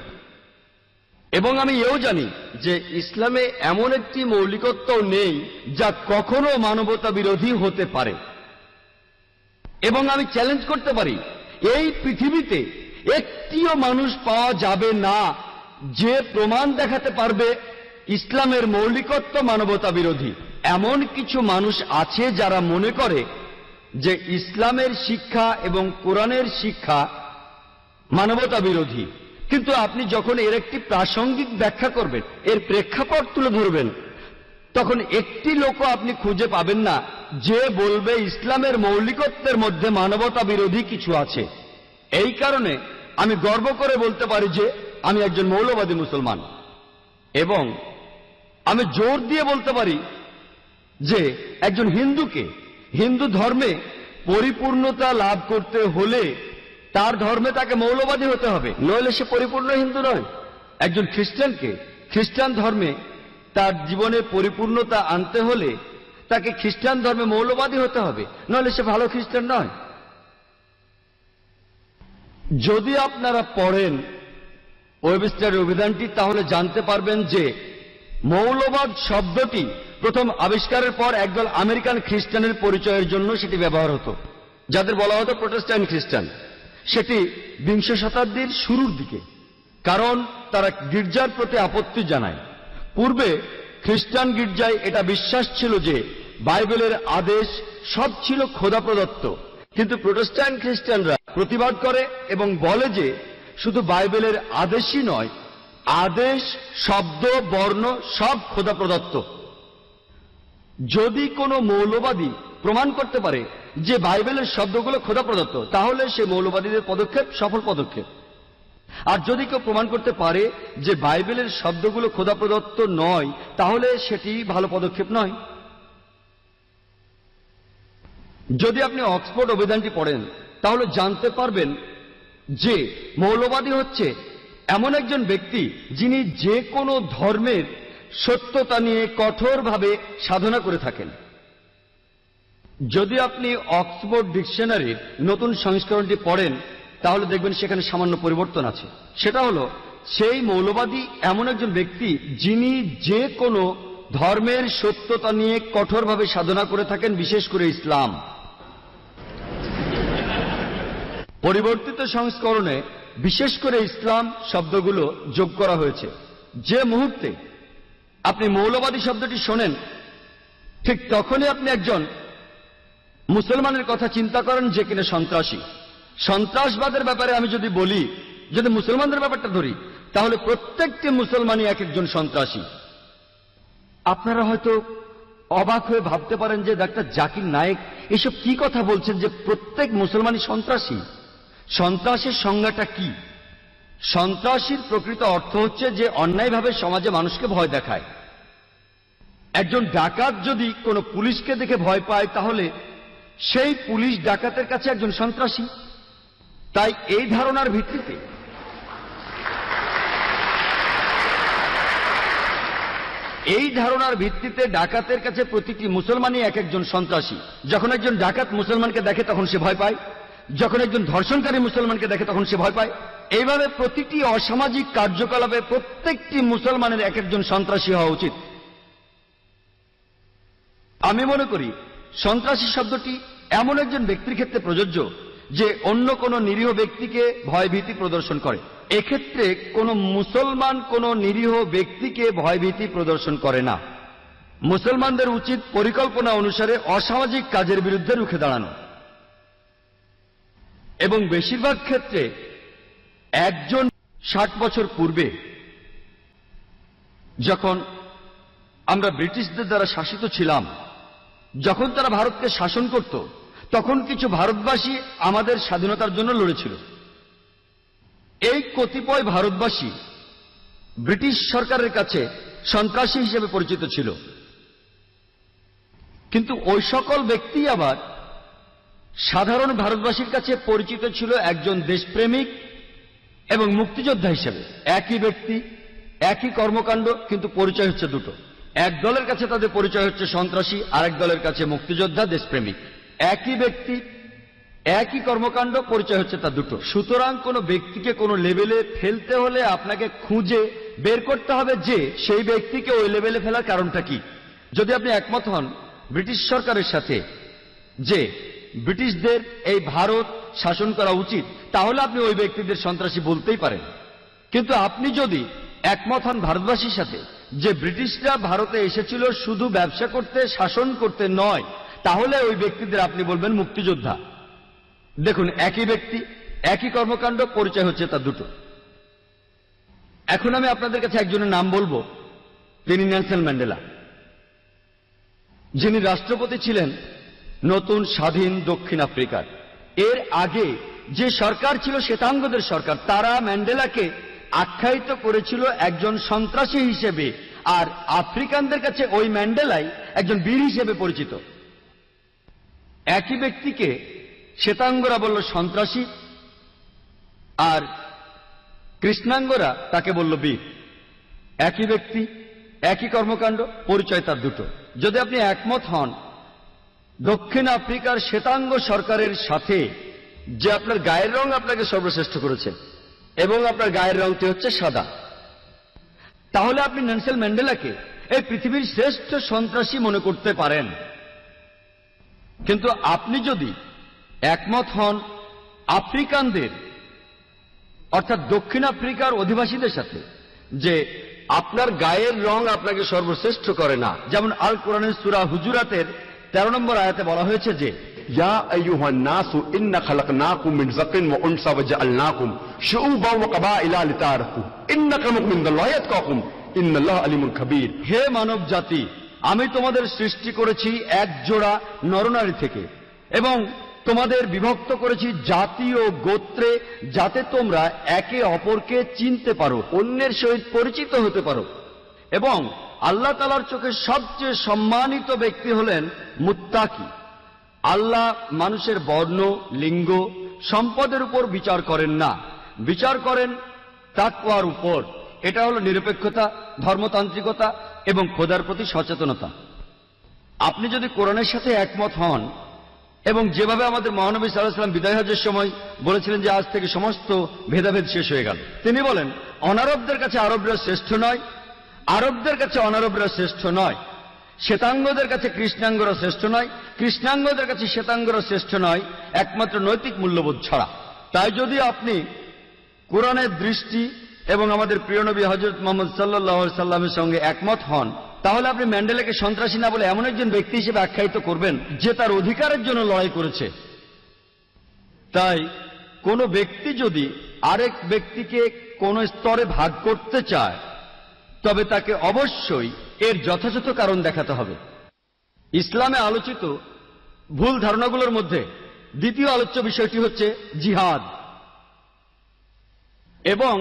এবং আমি এও জানি যে ইসলামে এমন একটি মৌলিকত্ব নেই যা কখনো মানবতা বিরোধী হতে পারে। এবং আমি চ্যালেঞ্জ করতে পারি, এই পৃথিবীতে একটিও মানুষ পাওয়া যাবে না যে প্রমাণ দেখাতে পারবে ইসলামের মৌলিকত্ব মানবতা বিরোধী। এমন কিছু মানুষ আছে যারা মনে করে যে ইসলামের শিক্ষা এবং কোরআনের শিক্ষা মানবতা বিরোধী, কিন্তু আপনি যখন এর একটি প্রাসঙ্গিক ব্যাখ্যা করবেন, এর প্রেক্ষাপট তুলে ধরবেন, তখন একটি লোকও আপনি খুঁজে পাবেন না যে বলবে ইসলামের মৌলিকত্বের মধ্যে মানবতা বিরোধী কিছু আছে। এই কারণে আমি গর্ব করে বলতে পারি যে আমি একজন মৌলবাদী মুসলমান, এবং আমি জোর দিয়ে বলতে পারি যে একজন হিন্দুকে হিন্দু ধর্মে পরিপূর্ণতা লাভ করতে হলে তার ধর্মে তাকে মৌলবাদী হতে হবে, নইলে সে পরিপূর্ণ হিন্দু নয়। একজন খ্রিস্টানকে খ্রিস্টান ধর্মে তার জীবনে পরিপূর্ণতা আনতে হলে তাকে খ্রিস্টান ধর্মে মৌলবাদী হতে হবে, নইলে সে ভালো খ্রিস্টান নয়। যদি আপনারা পড়েন ওয়েবস্টারের অভিধানটি, তাহলে জানতে পারবেন যে মৌলবাদ শব্দটি প্রথম আবিষ্কারের পর একদল আমেরিকান খ্রিস্টানের পরিচয়ের জন্য সেটি ব্যবহার হতো, যাদের বলা হতো প্রোটেস্ট্যান্ট খ্রিস্টান। সেটি বিংশ শতাব্দীর শুরুর দিকে, কারণ তারা গির্জার প্রতি আপত্তি জানায়। পূর্বে খ্রিস্টান গির্জায় এটা বিশ্বাস ছিল যে বাইবেলের আদেশ সব ছিল খোদা প্রদত্ত, কিন্তু প্রোটেস্ট্যান্ট খ্রিস্টানরা প্রতিবাদ করে এবং বলে যে শুধু বাইবেলের আদেশই নয়, আদেশ, শব্দ, বর্ণ সব খোদা প্রদত্ত। যদি কোনো মৌলবাদী প্রমাণ করতে পারে যে বাইবেলের শব্দগুলো খোদা প্রদত্ত, তাহলে সে মৌলবাদীদের পদক্ষেপ সফল পদক্ষেপ। আর যদি কেউ প্রমাণ করতে পারে যে বাইবেলের শব্দগুলো খোদা প্রদত্ত নয়, তাহলে সেটি ভালো পদক্ষেপ নয়। যদি আপনি অক্সফোর্ড অভিধানটি পড়েন, তাহলে জানতে পারবেন যে মৌলবাদী হচ্ছে এমন একজন ব্যক্তি যিনি যে কোনো ধর্মের সত্যতা নিয়ে কঠোরভাবে সাধনা করে থাকেন। যদি আপনি অক্সফোর্ড ডিকশনারির নতুন সংস্করণটি পড়েন, তাহলে দেখবেন সেখানে সামান্য পরিবর্তন আছে। সেটা হলো, সেই মৌলবাদী এমন একজন ব্যক্তি যিনি যে কোনো ধর্মের সত্যতা নিয়ে কঠোরভাবে সাধনা করে থাকেন, বিশেষ করে ইসলাম। পরিবর্তিত সংস্করণে বিশেষ করে ইসলাম শব্দগুলো যোগ করা হয়েছে। যে মুহূর্তে আপনি মৌলবাদী শব্দটি শোনেন, ঠিক তখনই আপনি একজন মুসলমানের কথা চিন্তা করেন যে কিনা সন্ত্রাসী। সন্ত্রাসবাদের ব্যাপারে আমি যদি বলি, যদি মুসলমানদের ব্যাপারটা ধরি, তাহলে প্রত্যেকটি মুসলমানই এক একজন সন্ত্রাসী। আপনারা হয়তো অবাক হয়ে ভাবতে পারেন যে ডাক্তার জাকির নায়েক এসব কি কথা বলছেন যে প্রত্যেক মুসলমানই সন্ত্রাসী। সন্ত্রাসের সংজ্ঞাটা কি? সন্ত্রাসীর প্রকৃত অর্থ হচ্ছে যে অন্যায়ভাবে সমাজে মানুষকে ভয় দেখায়। একজন ডাকাত যদি কোনো পুলিশকে দেখে ভয় পায়, তাহলে সেই পুলিশ ডাকাতের কাছে একজন সন্ত্রাসী। তাই এই ধারণার ভিত্তিতে ডাকাতের কাছে প্রতিটি মুসলমানই এক একজন সন্ত্রাসী। যখন একজন ডাকাত মুসলমানকে দেখে তখন সে ভয় পায়, যখন একজন ধর্ষণকারী মুসলমানকে দেখে তখন সে ভয় পায়। এইভাবে প্রতিটি অসামাজিক কার্যকলাপে প্রত্যেকটি মুসলমানের এক একজন সন্ত্রাসী হওয়া উচিত। আমি মনে করি সন্ত্রাসী শব্দটি এমন একজন ব্যক্তির ক্ষেত্রে প্রযোজ্য যে অন্য কোনো নিরীহ ব্যক্তিকে ভয়ভীতি প্রদর্শন করে। এক্ষেত্রে কোনো মুসলমান কোনো নিরীহ ব্যক্তিকে ভয়ভীতি প্রদর্শন করে না। মুসলমানদের উচিত পরিকল্পনা অনুসারে অসামাজিক কাজের বিরুদ্ধে রুখে দাঁড়ানো, এবং বেশিরভাগ ক্ষেত্রে একজন 60 বছর পূর্বে যখন আমরা ব্রিটিশদের দ্বারা শাসিত ছিলাম, যখন তারা ভারতকে শাসন করত, তখন কিছু ভারতবাসী আমাদের স্বাধীনতার জন্য লড়েছিল। এই কতিপয় ভারতবাসী ব্রিটিশ সরকারের কাছে সন্ত্রাসী হিসেবে পরিচিত ছিল, কিন্তু ওই সকল ব্যক্তি আবার সাধারণ ভারতবাসীর কাছে পরিচিত ছিল একজন দেশপ্রেমিক এবং মুক্তিযোদ্ধা হিসেবে। একই ব্যক্তি, একই কর্মকাণ্ড, কিন্তু পরিচয় হচ্ছে দুটো। এক দলের কাছে তাদের পরিচয় হচ্ছে সন্ত্রাসী, আরেক দলের কাছে মুক্তিযোদ্ধা, দেশপ্রেমিক। একই ব্যক্তি, একই কর্মকাণ্ড, পরিচয় হচ্ছে তা দুটো। সুতরাং কোনো ব্যক্তিকে কোনো লেভেলে ফেলতে হলে আপনাকে খুঁজে বের করতে হবে যে সেই ব্যক্তিকে ওই লেভেলে ফেলার কারণটা কি। যদি আপনি একমত হন ব্রিটিশ সরকারের সাথে যে ব্রিটিশদের এই ভারত শাসন করা উচিত, তাহলে আপনি ওই ব্যক্তিদের সন্ত্রাসী বলতেই পারেন। কিন্তু আপনি যদি একমত হন ভারতবাসীর সাথে যে ব্রিটিশরা ভারতে এসেছিল শুধু ব্যবসা করতে, শাসন করতে নয়, তাহলে ওই ব্যক্তিদের আপনি বলবেন মুক্তিযোদ্ধা। দেখুন, একই ব্যক্তি, একই কর্মকাণ্ড, পরিচয় হচ্ছে তা দুটো। এখন আমি আপনাদের কাছে একজনের নাম বলবো, তিনি নেলসন ম্যান্ডেলা, যিনি রাষ্ট্রপতি ছিলেন নতুন স্বাধীন দক্ষিণ আফ্রিকার। এর আগে যে সরকার ছিল শ্বেতাঙ্গদের সরকার, তারা ম্যান্ডেলাকে আখ্যায়িত করেছিল একজন সন্ত্রাসী হিসেবে, আর আফ্রিকানদের কাছে ওই ম্যান্ডেলাই একজন বীর হিসেবে পরিচিত। একই ব্যক্তিকে শ্বেতাঙ্গরা বলল সন্ত্রাসী, আর কৃষ্ণাঙ্গরা তাকে বলল বীর। একই ব্যক্তি, একই কর্মকাণ্ড, পরিচয় তার দুটো। যদি আপনি একমত হন দক্ষিণ আফ্রিকার শ্বেতাঙ্গ সরকারের সাথে যে আপনার গায়ের রং আপনাকে সর্বশ্রেষ্ঠ করেছে এবং আপনার গায়ের রংটি হচ্ছে সাদা, তাহলে আপনি নেলসন ম্যান্ডেলাকে এই পৃথিবীর শ্রেষ্ঠ সন্ত্রাসী মনে করতে পারেন। কিন্তু আপনি যদি একমত হন আফ্রিকানদের, অর্থাৎ দক্ষিণ আফ্রিকার অধিবাসীদের সাথে যে আপনার গায়ের রং আপনাকে সর্বশ্রেষ্ঠ করে না, যেমন আল কোরআনের সূরা হুজুরাতের 13 নম্বর আয়াতে বলা হয়েছে যে या अय्युहन नासु इन्ना खलकनाकुम मिन ज़किन व उनसा व जअलनाकुम शुऊबा व क़बाइला लितारफू इन्नकुम मिनल्लाहि यतकाकुम इन्नल्लाहा अलीमुन खबीर। হে মানব জাতি, আমি তোমাদের সৃষ্টি করেছি এক জোড়া নরনারী থেকে এবং তোমাদের বিভক্ত করেছি জাতি ও গোত্রে, যাতে তোমরা একে অপরকে চিনতে পারো, অন্যের সহিত পরিচিত হতে পারো। এবং আল্লাহ তাআলার চোখে সবচেয়ে সম্মানিত ব্যক্তি হলেন মুত্তাকি। আল্লাহ মানুষের বর্ণ, লিঙ্গ, সম্পদের উপর বিচার করেন না, বিচার করেন তাকওয়ার উপর। এটা হলো নিরপেক্ষতা, ধর্মতান্ত্রিকতা এবং খোদার প্রতি সচেতনতা। আপনি যদি কোরআনের সাথে একমত হন এবং যেভাবে আমাদের মহানবী সাল্লাল্লাহু আলাইহি ওয়াসাল্লাম বিদায় হজ্জের সময় বলেছিলেন যে আজ থেকে সমস্ত ভেদাভেদ শেষ হয়ে গেল, তিনি বলেন অনারবদের কাছে আরবরা শ্রেষ্ঠ নয়, আরবদের কাছে অনারবরা শ্রেষ্ঠ নয়, শ্বেতাঙ্গদের কাছে কৃষ্ণাঙ্গরা শ্রেষ্ঠ নয়, কৃষ্ণাঙ্গদের কাছে শ্বেতাঙ্গরা শ্রেষ্ঠ নয়, একমাত্র নৈতিক মূল্যবোধ ছাড়া। তাই যদি আপনি কোরআনের দৃষ্টি এবং আমাদের প্রিয় নবী হযরত মুহাম্মদ সাল্লাল্লাহু আলাইহি সাল্লামের সঙ্গে একমত হন, তাহলে আপনি ম্যান্ডেলাকে সন্ত্রাসী না বলে এমন একজন ব্যক্তি হিসেবে আখ্যায়িত করবেন যে তার অধিকারের জন্য লড়াই করেছে। তাই কোনো ব্যক্তি যদি আরেক ব্যক্তিকে কোনো স্তরে ভাগ করতে চায়, তবে তাকে অবশ্যই এর যথাযথ কারণ দেখাতে হবে। ইসলামে আলোচিত ভুল ধারণাগুলোর মধ্যে দ্বিতীয় আলোচ্য বিষয়টি হচ্ছে জিহাদ, এবং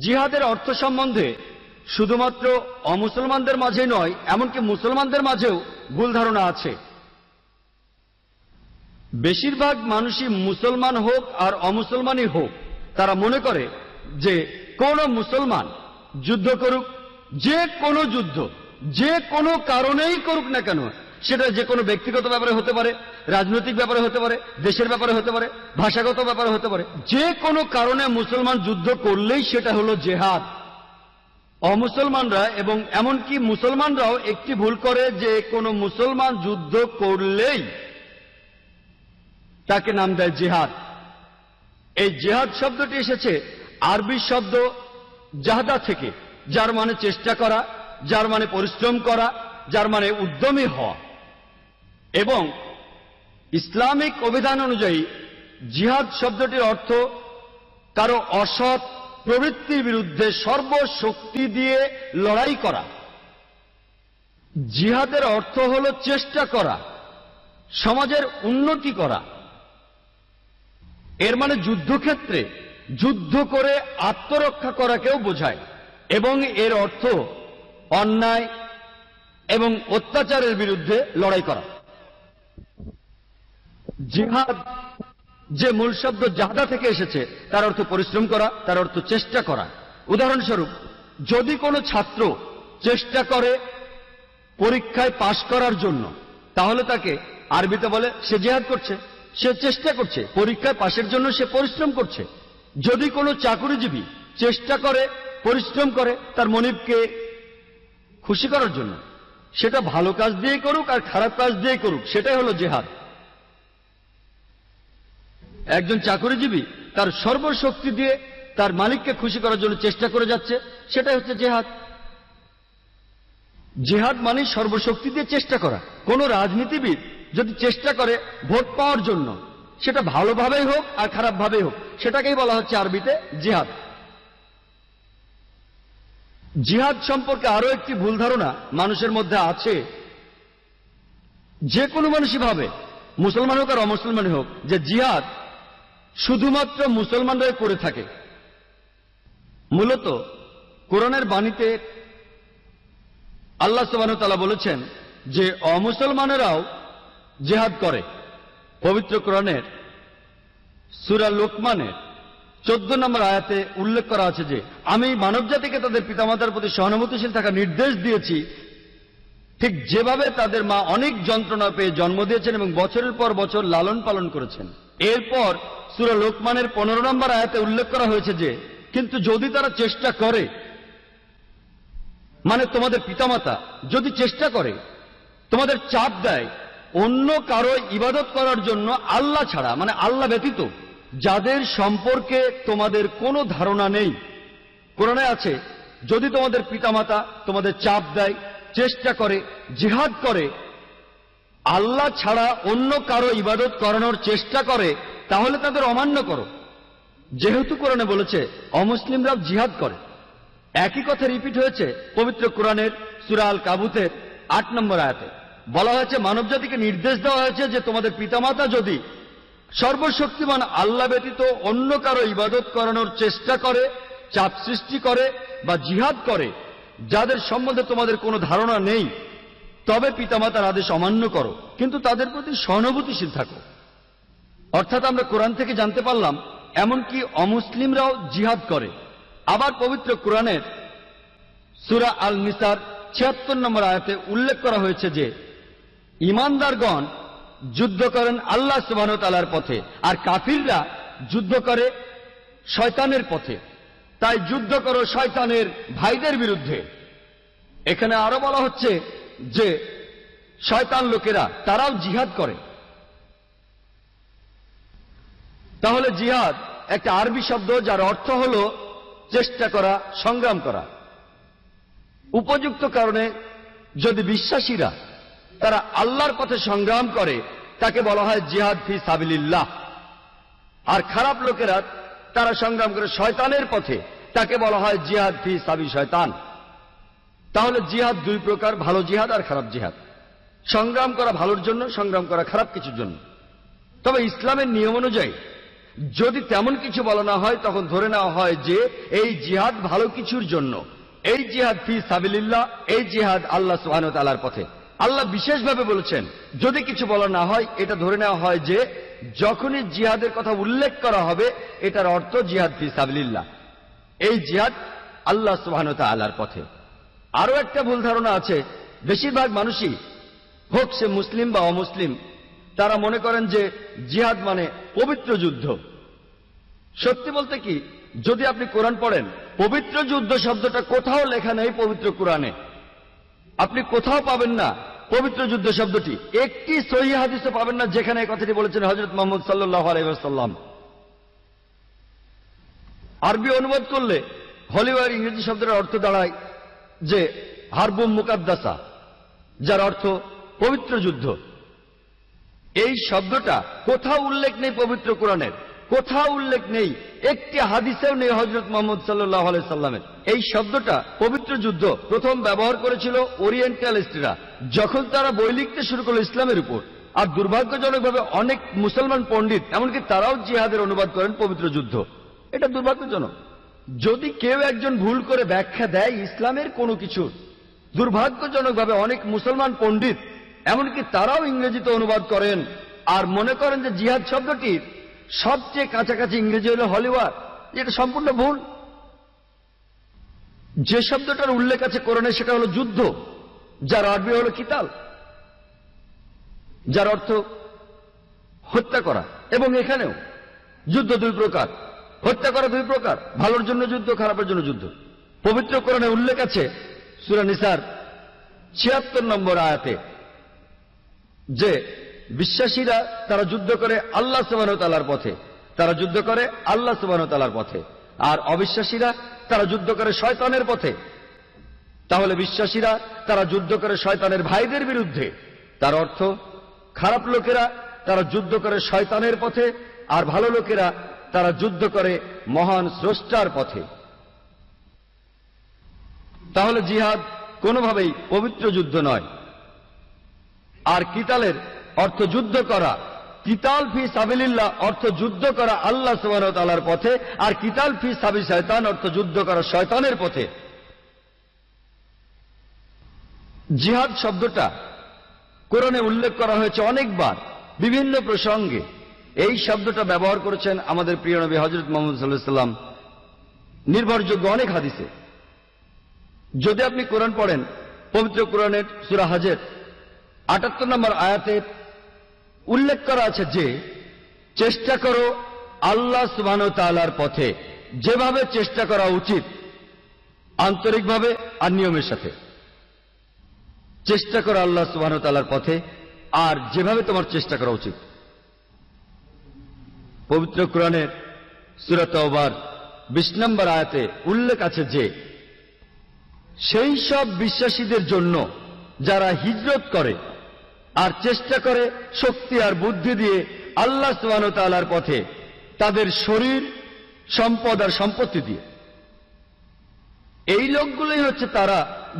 জিহাদের অর্থ সম্বন্ধে শুধুমাত্র অমুসলমানদের মাঝে নয়, এমনকি মুসলমানদের মাঝেও ভুল ধারণা আছে। বেশিরভাগ মানুষই মুসলমান হোক আর অমুসলমানই হোক, তারা মনে করে যে কোন মুসলমান যুদ্ধ করুক, যে কোনো যুদ্ধ যে কোনো কারণেই করুক না কেন, সেটা যে কোনো ব্যক্তিগত ব্যাপারে হতে পারে, রাজনৈতিক ব্যাপারে হতে পারে, দেশের ব্যাপারে হতে পারে, ভাষাগত ব্যাপারে হতে পারে, যে কোনো কারণে মুসলমান যুদ্ধ করলেই সেটা হলো জেহাদ। অমুসলমানরা এবং এমনকি মুসলমানরাও একটি ভুল করে যে কোনো মুসলমান যুদ্ধ করলেই তাকে নাম দেয় জিহাদ। এই জিহাদ শব্দটি এসেছে আরবি শব্দ জাহাদা থেকে, যার মানে চেষ্টা করা, যার মানে পরিশ্রম করা, যার মানে উদ্যমী হওয়া। এবং ইসলামিক অভিধান অনুযায়ী জিহাদ শব্দটির অর্থ কারো অসৎ প্রবৃত্তির বিরুদ্ধে সর্বশক্তি দিয়ে লড়াই করা। জিহাদের অর্থ হল চেষ্টা করা, সমাজের উন্নতি করা। এর মানে যুদ্ধক্ষেত্রে যুদ্ধ করে আত্মরক্ষা করাকেও বোঝায় এবং এর অর্থ অন্যায় এবং অত্যাচারের বিরুদ্ধে লড়াই করা। জিহাদ যে মূল শব্দ জাহাদা থেকে এসেছে তার অর্থ পরিশ্রম করা, তার অর্থ চেষ্টা করা। উদাহরণস্বরূপ, যদি কোনো ছাত্র চেষ্টা করে পরীক্ষায় পাশ করার জন্য, তাহলে তাকে আরবিতে বলে সে জিহাদ করছে, সে চেষ্টা করছে, পরীক্ষায় পাশের জন্য সে পরিশ্রম করছে। যদি কোনো চাকুরিজীবী চেষ্টা করে পরিশ্রম করে তার মনিবকে খুশি করার জন্য, সেটা ভালো কাজ দিয়ে করুক আর খারাপ কাজ দিয়ে করুক, সেটাই হলো জিহাদ। একজন চাকুরিজীবী তার সর্বশক্তি দিয়ে তার মালিককে খুশি করার জন্য চেষ্টা করে যাচ্ছে, সেটাই হচ্ছে জিহাদ। জিহাদ মানে সর্বশক্তি দিয়ে চেষ্টা করা। কোন রাজনীতিবিদ যদি চেষ্টা করে ভোট পাওয়ার জন্য, সেটা ভালোভাবেই হোক আর খারাপভাবেই হোক, সেটাকেই বলা হচ্ছে আরবিতে জিহাদ। জিহাদ সম্পর্কে আরো একটি ভুল ধারণা মানুষের মধ্যে আছে। যে কোনো মানুষই ভাবে, মুসলমান হোক আর অমুসলমান হোক, যে জিহাদ শুধুমাত্র মুসলমানরাই করে থাকে। মূলত কোরআনের বাণীতে আল্লাহ সুবহানাহু ওয়া তাআলা বলেছেন যে অমুসলমানেরাও জিহাদ করে। পবিত্র কোরআনের সূরা লোকমানের 14 নম্বর আয়াতে উল্লেখ করা আছে যে আমি মানবজাতিকে তাদের পিতামাতার প্রতি সহানুভূতিশীল থাকার নির্দেশ দিয়েছি, ঠিক যেভাবে তাদের মা অনেক যন্ত্রণা পেয়ে জন্ম দিয়েছেন এবং বছরের পর বছর লালন পালন করেছেন। এরপর সূরা লোকমানের 15 নম্বর আয়াতে উল্লেখ করা হয়েছে যে কিন্তু যদি তারা চেষ্টা করে, মানে তোমাদের পিতামাতা যদি চেষ্টা করে, তোমাদের চাপ দেয় অন্য কারো ইবাদত করার জন্য আল্লাহ ছাড়া, মানে আল্লাহ ব্যতীত, যাদের সম্পর্কে তোমাদের কোনো ধারণা নেই। কোরআনে আছে যদি তোমাদের পিতামাতা তোমাদের চাপ দেয়, চেষ্টা করে, জিহাদ করে, আল্লাহ ছাড়া অন্য কারো ইবাদত করানোর চেষ্টা করে, তাহলে তাদের অমান্য করো। যেহেতু কোরআনে বলেছে অমুসলিমরাও জিহাদ করে, একই কথা রিপিট হয়েছে পবিত্র কোরআনের সূরা আল কাবুতের 8 নম্বর আয়াতে। বলা হয়েছে মানবজাতিকে নির্দেশ দেওয়া হয়েছে যে তোমাদের পিতামাতা যদি সর্বশক্তিমান আল্লাহ ব্যতীত অন্য কারো ইবাদত করানোর চেষ্টা করে, চাপ সৃষ্টি করে বা জিহাদ করে, যাদের সম্বন্ধে তোমাদের কোনো ধারণা নেই, তবে পিতামাতার আদেশ অমান্য করো, কিন্তু তাদের প্রতি সহানুভূতিশীল থাকো। অর্থাৎ আমরা কোরআন থেকে জানতে পারলাম এমনকি অমুসলিমরাও জিহাদ করে। আবার পবিত্র কোরআনের সূরা আল নিসার 76 নম্বর আয়াতে উল্লেখ করা হয়েছে যে ঈমানদারগণ যুদ্ধ করেন আল্লাহ সুবহানাহু ওয়া তাআলার পথে আর কাফিররা যুদ্ধ করে শয়তানের পথে। তাই যুদ্ধ করো শয়তানের ভাইদের বিরুদ্ধে। এখানে আরো বলা হচ্ছে যে শয়তান লোকেরা তারাও জিহাদ করে। তাহলে জিহাদ একটা আরবি শব্দ যার অর্থ হল চেষ্টা করা, সংগ্রাম করা। উপযুক্ত কারণে যদি বিশ্বাসীরা তারা আল্লাহর পথে সংগ্রাম করে, তাকে বলা হয় জিহাদ ফি সাবিলিল্লাহ। আর খারাপ লোকেরা তারা সংগ্রাম করে শয়তানের পথে, তাকে বলা হয় জিহাদ ফি সাবি শয়তান। তাহলে জিহাদ দুই প্রকার, ভালো জিহাদ আর খারাপ জিহাদ। সংগ্রাম করা ভালোর জন্য, সংগ্রাম করা খারাপ কিছুর জন্য। তবে ইসলামের নিয়ম অনুযায়ী যদি তেমন কিছু বলা না হয়, তখন ধরে নেওয়া হয় যে এই জিহাদ ভালো কিছুর জন্য, এই জিহাদ ফি সাবিলিল্লাহ, এই জিহাদ আল্লাহ সুবহানাহু ওয়া তাআলার পথে। আল্লাহ বিশেষভাবে বলেছেন যদি কিছু বলা না হয়, এটা ধরে নেওয়া হয় যে যখনই জিহাদের কথা উল্লেখ করা হবে, এটার অর্থ জিহাদ ফি সাবিলিল্লাহ, এই জিহাদ আল্লাহ সুবহানাহু ওয়া তাআলার পথে। আরো একটা ভুল ধারণা আছে, বেশিরভাগ মানুষই হোক সে মুসলিম বা অমুসলিম, তারা মনে করেন যে জিহাদ মানে পবিত্র যুদ্ধ। সত্যি বলতে কি, যদি আপনি কোরআন পড়েন, পবিত্র যুদ্ধ শব্দটা কোথাও লেখা নেই পবিত্র কোরআনে। আপনি কোথাও পাবেন না পবিত্র যুদ্ধ শব্দটি। একটি সহিহ হাদিসে পাবেন না যেখানে এই কথাটি বলেছেন হযরত মুহাম্মদ সাল্লাল্লাহু আলাইহি ওয়াসাল্লাম। আরবি অনুবাদ করলে হলিওয়ার ইংরেজি শব্দের অর্থ দাঁড়ায় যে হারবুম মুকাদ্দাসা, যার অর্থ পবিত্র যুদ্ধ। এই শব্দটা কোথাও উল্লেখ নেই পবিত্র কোরআনের, কোথাও উল্লেখ নেই, একটি হাদিসেও নেই হযরত মুহাম্মদ সাল্লাল্লাহু আলাইহি সাল্লামের। এই শব্দটা পবিত্র যুদ্ধ প্রথম ব্যবহার করেছিল ওরিয়েন্টালিস্টরা যখন তারা বই লিখতে শুরু করলো ইসলামের উপর। আর দুর্ভাগ্যজনকভাবে অনেক মুসলমান পণ্ডিত এমনকি তারাও জিহাদের অনুবাদ করেন পবিত্র যুদ্ধ। এটা দুর্ভাগ্যজনক। যদি কেউ একজন ভুল করে ব্যাখ্যা দেয় ইসলামের কোনো কিছু, দুর্ভাগ্যজনকভাবে অনেক মুসলমান পণ্ডিত এমনকি তারাও ইংরেজিতে অনুবাদ করেন আর মনে করেন যে জিহাদ শব্দটির সবচেয়ে কাছাকাছি ইংরেজি হল হলিওয়ার। এটা সম্পূর্ণ ভুল। যে শব্দটার উল্লেখ আছে কোরআনে সেটা হলো যুদ্ধ, যার আরবি হলো কিতাল, যার অর্থ হত্যা করা। এবং এখানেও যুদ্ধ দুই প্রকার, হত্যা করা দুই প্রকার, ভালোর জন্য যুদ্ধ, খারাপের জন্য যুদ্ধ। পবিত্র কোরআনে উল্লেখ আছে সূরা নিসার ৭৬ নম্বর আয়াতে যে বিশ্বাসীরা তারা যুদ্ধ করে আল্লাহ সুবহানাহু ওয়া তাআলার পথে, তারা যুদ্ধ করে আল্লাহ সুবহানাহু ওয়া তাআলার পথে, আর অবিশ্বাসীরা তারা যুদ্ধ করে শয়তানের পথে। তাহলে বিশ্বাসীরা তারা যুদ্ধ করে শয়তানের ভাইদের বিরুদ্ধে, তার অর্থ খারাপ লোকেরা তারা যুদ্ধ করে শয়তানের পথে, আর ভালো লোকেরা তারা যুদ্ধ করে মহান স্রষ্টার পথে। তাহলে জিহাদ কোনোভাবেই পবিত্র যুদ্ধ নয়। আর কিতালের অর্থ যুদ্ধ করা, কিতাল ফি সাবিলিল্লাহ অর্থ যুদ্ধ করা আল্লাহ সুবহানাহু ওয়া তাআলার পথে, আর কিতাল ফি সাবিল শয়তান অর্থ যুদ্ধ করা শয়তানের পথে। জিহাদ শব্দটা কোরআনে উল্লেখ করা হয়েছে অনেকবার বিভিন্ন প্রসঙ্গে। এই শব্দটা ব্যবহার করেছেন আমাদের প্রিয় নবী হযরত মুহাম্মদ সাল্লাল্লাহু আলাইহি ওয়াসাল্লাম নির্ভরযোগ্য অনেক হাদিসে। যদি আপনি কোরআন পড়েন, পবিত্র কোরআনের সূরা হজের ৭৮ নম্বর আয়াতে উল্লেখ করা আছে যে চেষ্টা করো আল্লাহ সুবহানাহু ওয়া তাআলার পথে, যেভাবে চেষ্টা করা উচিত আন্তরিকভাবে আর নিয়মের সাথে। চেষ্টা করো আল্লাহ সুবহানাহু ওয়া তাআলার পথে আর যেভাবে তোমার চেষ্টা করা উচিত। পবিত্র কোরআনের সূরা তাওবার ২০ নম্বর আয়াতে উল্লেখ আছে যে সেই সব বিশ্বাসীদের জন্য যারা হিজরত করে আর চেষ্টা করে শক্তি আর বুদ্ধি দিয়ে আল্লাহ সুবহানাহু ওয়া তাআলার পথে, তাদের শরীর, সম্পদ আর সম্পত্তি দিয়ে। এই লোকগুলোই হচ্ছে তারা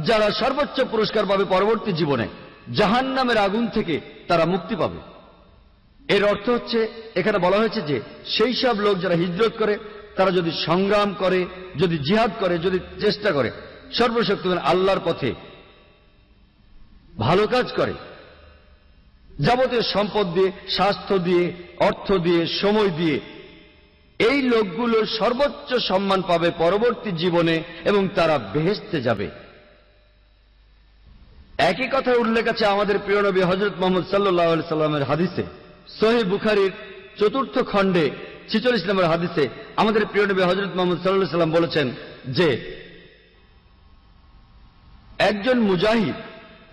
যারা সর্বোচ্চ পুরস্কার পাবে পরবর্তী জীবনে, জাহান্নামের আগুন থেকে তারা মুক্তি পাবে। এর অর্থ হচ্ছে এখানে বলা হয়েছে যে সেই সব লোক যারা হিজরত করে, তারা যদি সংগ্রাম করে, যদি জিহাদ করে, যদি চেষ্টা করে সর্বশক্তিমান আল্লাহর পথে, ভালো কাজ করে, যাবতীয় সম্পদ দিয়ে, স্বাস্থ্য দিয়ে, অর্থ দিয়ে, সময় দিয়ে, এই লোকগুলো সর্বোচ্চ সম্মান পাবে পরবর্তী জীবনে এবং তারা বেহেশতে যাবে। একই কথা উল্লেখ আছে আমাদের প্রিয় নবী হযরত মুহাম্মদ সাল্লাল্লাহু আলাইহি সাল্লামের হাদিসে। সহিহ বুখারীর ৪র্থ খণ্ডে ৪৬ নম্বর হাদিসে আমাদের প্রিয় নবী হযরত মুহাম্মদ সাল্লাল্লাহু আলাইহি সাল্লাম বলেছেন যে একজন মুজাহিদ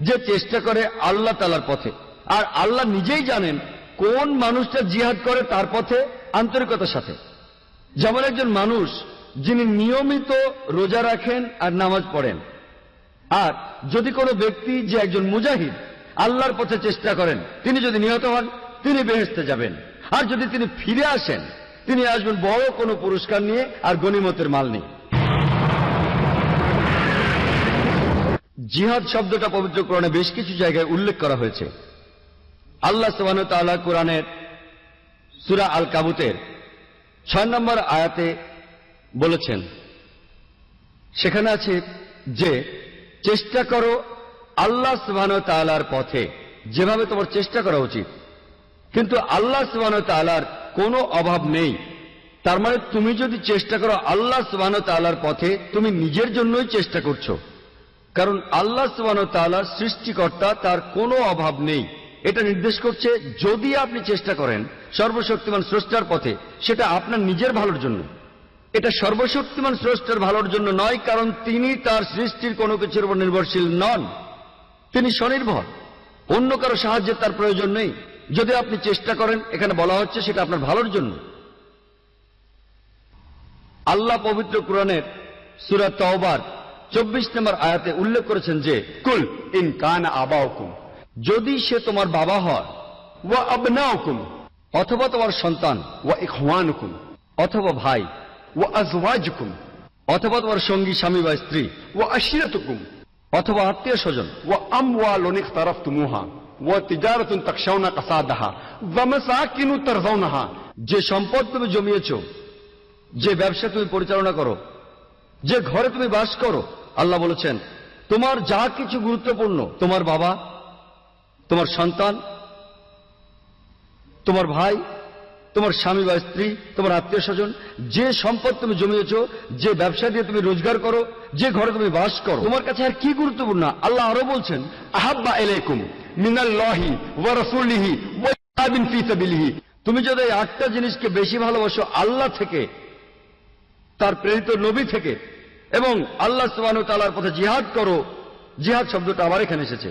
যে চেষ্টা করে আল্লাহ তাআলার পথে, আর আল্লাহ নিজেই জানেন কোন মানুষটা জিহাদ করে তার পথে আন্তরিকতার সাথে। যেমন একজন মানুষ যিনি নিয়মিত রোজা রাখেন আর নামাজ পড়েন, আর যদি কোনো ব্যক্তি যে একজন মুজাহিদ আল্লাহর পথে চেষ্টা করেন, তিনি যদি নিহত হন তিনি বেহেশতে যাবেন, আর যদি তিনি ফিরে আসেন তিনি আসবেন বড় কোনো পুরস্কার নিয়ে আর গনিমতের মাল নিয়ে। জিহাদ শব্দটা পবিত্র কোরআনে বেশ কিছু জায়গায় উল্লেখ করা হয়েছে। আল্লাহ সুবহানাহু ওয়া তাআলা কোরআনের সূরা আল কাবুতের ৬ নম্বর আয়াতে বলেছেন, সেখানে আছে যে চেষ্টা করো আল্লাহ সুবহানাহু ওয়া তাআলার পথে, যেভাবে তোমার চেষ্টা করা উচিত। কিন্তু আল্লাহ সুবহানাহু ওয়া তাআলার কোনো অভাব নেই। তার মানে তুমি যদি চেষ্টা করো আল্লাহ সুবহানাহু ওয়া তাআলার পথে, তুমি নিজের জন্যই চেষ্টা করছো, কারণ আল্লাহ সুবহানাহু ওয়া তাআলা সৃষ্টিকর্তা, তার কোনো অভাব নেই। এটা নির্দেশ করছে যদি আপনি চেষ্টা করেন সর্বশক্তিমান স্রষ্টার পথে, সেটা আপনার নিজের ভালোর জন্য। এটা সর্বশক্তিমান স্রষ্টার ভালোর জন্য নয়, কারণ তিনি তার সৃষ্টির কোনো কিছুর উপর নির্ভরশীল নন, তিনি স্বনির্ভর, অন্য কারো সাহায্যের তার প্রয়োজন নেই। যদি আপনি চেষ্টা করেন, এখানে বলা হচ্ছে সেটা আপনার ভালোর জন্য। আল্লাহ পবিত্র কোরআনের সূরা তাওবার 24 নম্বর আয়াতে উল্লেখ করেছেন যে कुल इन कान आबाउकुम যদি সে তোমার বাবা হয়, व अबनाउकुम অথবা তোমার সন্তান, व इखवानुकुम অথবা भाई, व अजवाजुकुम অথবা তোমার সঙ্গী স্বামী বা স্ত্রী, व अशीरतुकुम অথবা আত্মীয় স্বজন, व अमवालुन इख्तरफ्तुमुहा व तिजारतुन तखशौना कसादहा व मसाकिन तरज़ौनहा যে সম্পদ তুমি জমিয়েছ, যে ব্যবসা তুমি পরিচালনা করো, যে ঘরে তুমি বাস করো। আল্লাহ বলেছেন তোমার যা কিছু গুরুত্বপূর্ণ, তোমার বাবা, তোমার সন্তান, তোমার ভাই, তোমার স্বামী বা স্ত্রী, তোমার আত্মীয় স্বজন, যে সম্পদ তুমি জমিয়েছ, যে ব্যবসা দিয়ে তুমি রোজগার করো, যে ঘরে তুমি বাস করো, তোমার কাছে আর কি গুরুত্বপূর্ণ? আল্লাহ আরো বলছেন अहब्बा इलैकुम मिनल्लाहि व रसूलिहि व जिहादिन फी साबिलिहि তুমি যদি এই 8টা জিনিসকে বেশি ভালোবাসো আল্লাহ থেকে, তার প্রেরিত নবী থেকে, এবং আল্লাহ সুবহানাহু ওয়া তাআলার পথে জিহাদ করো। জিহাদ শব্দটা আবার এখানে এসেছে।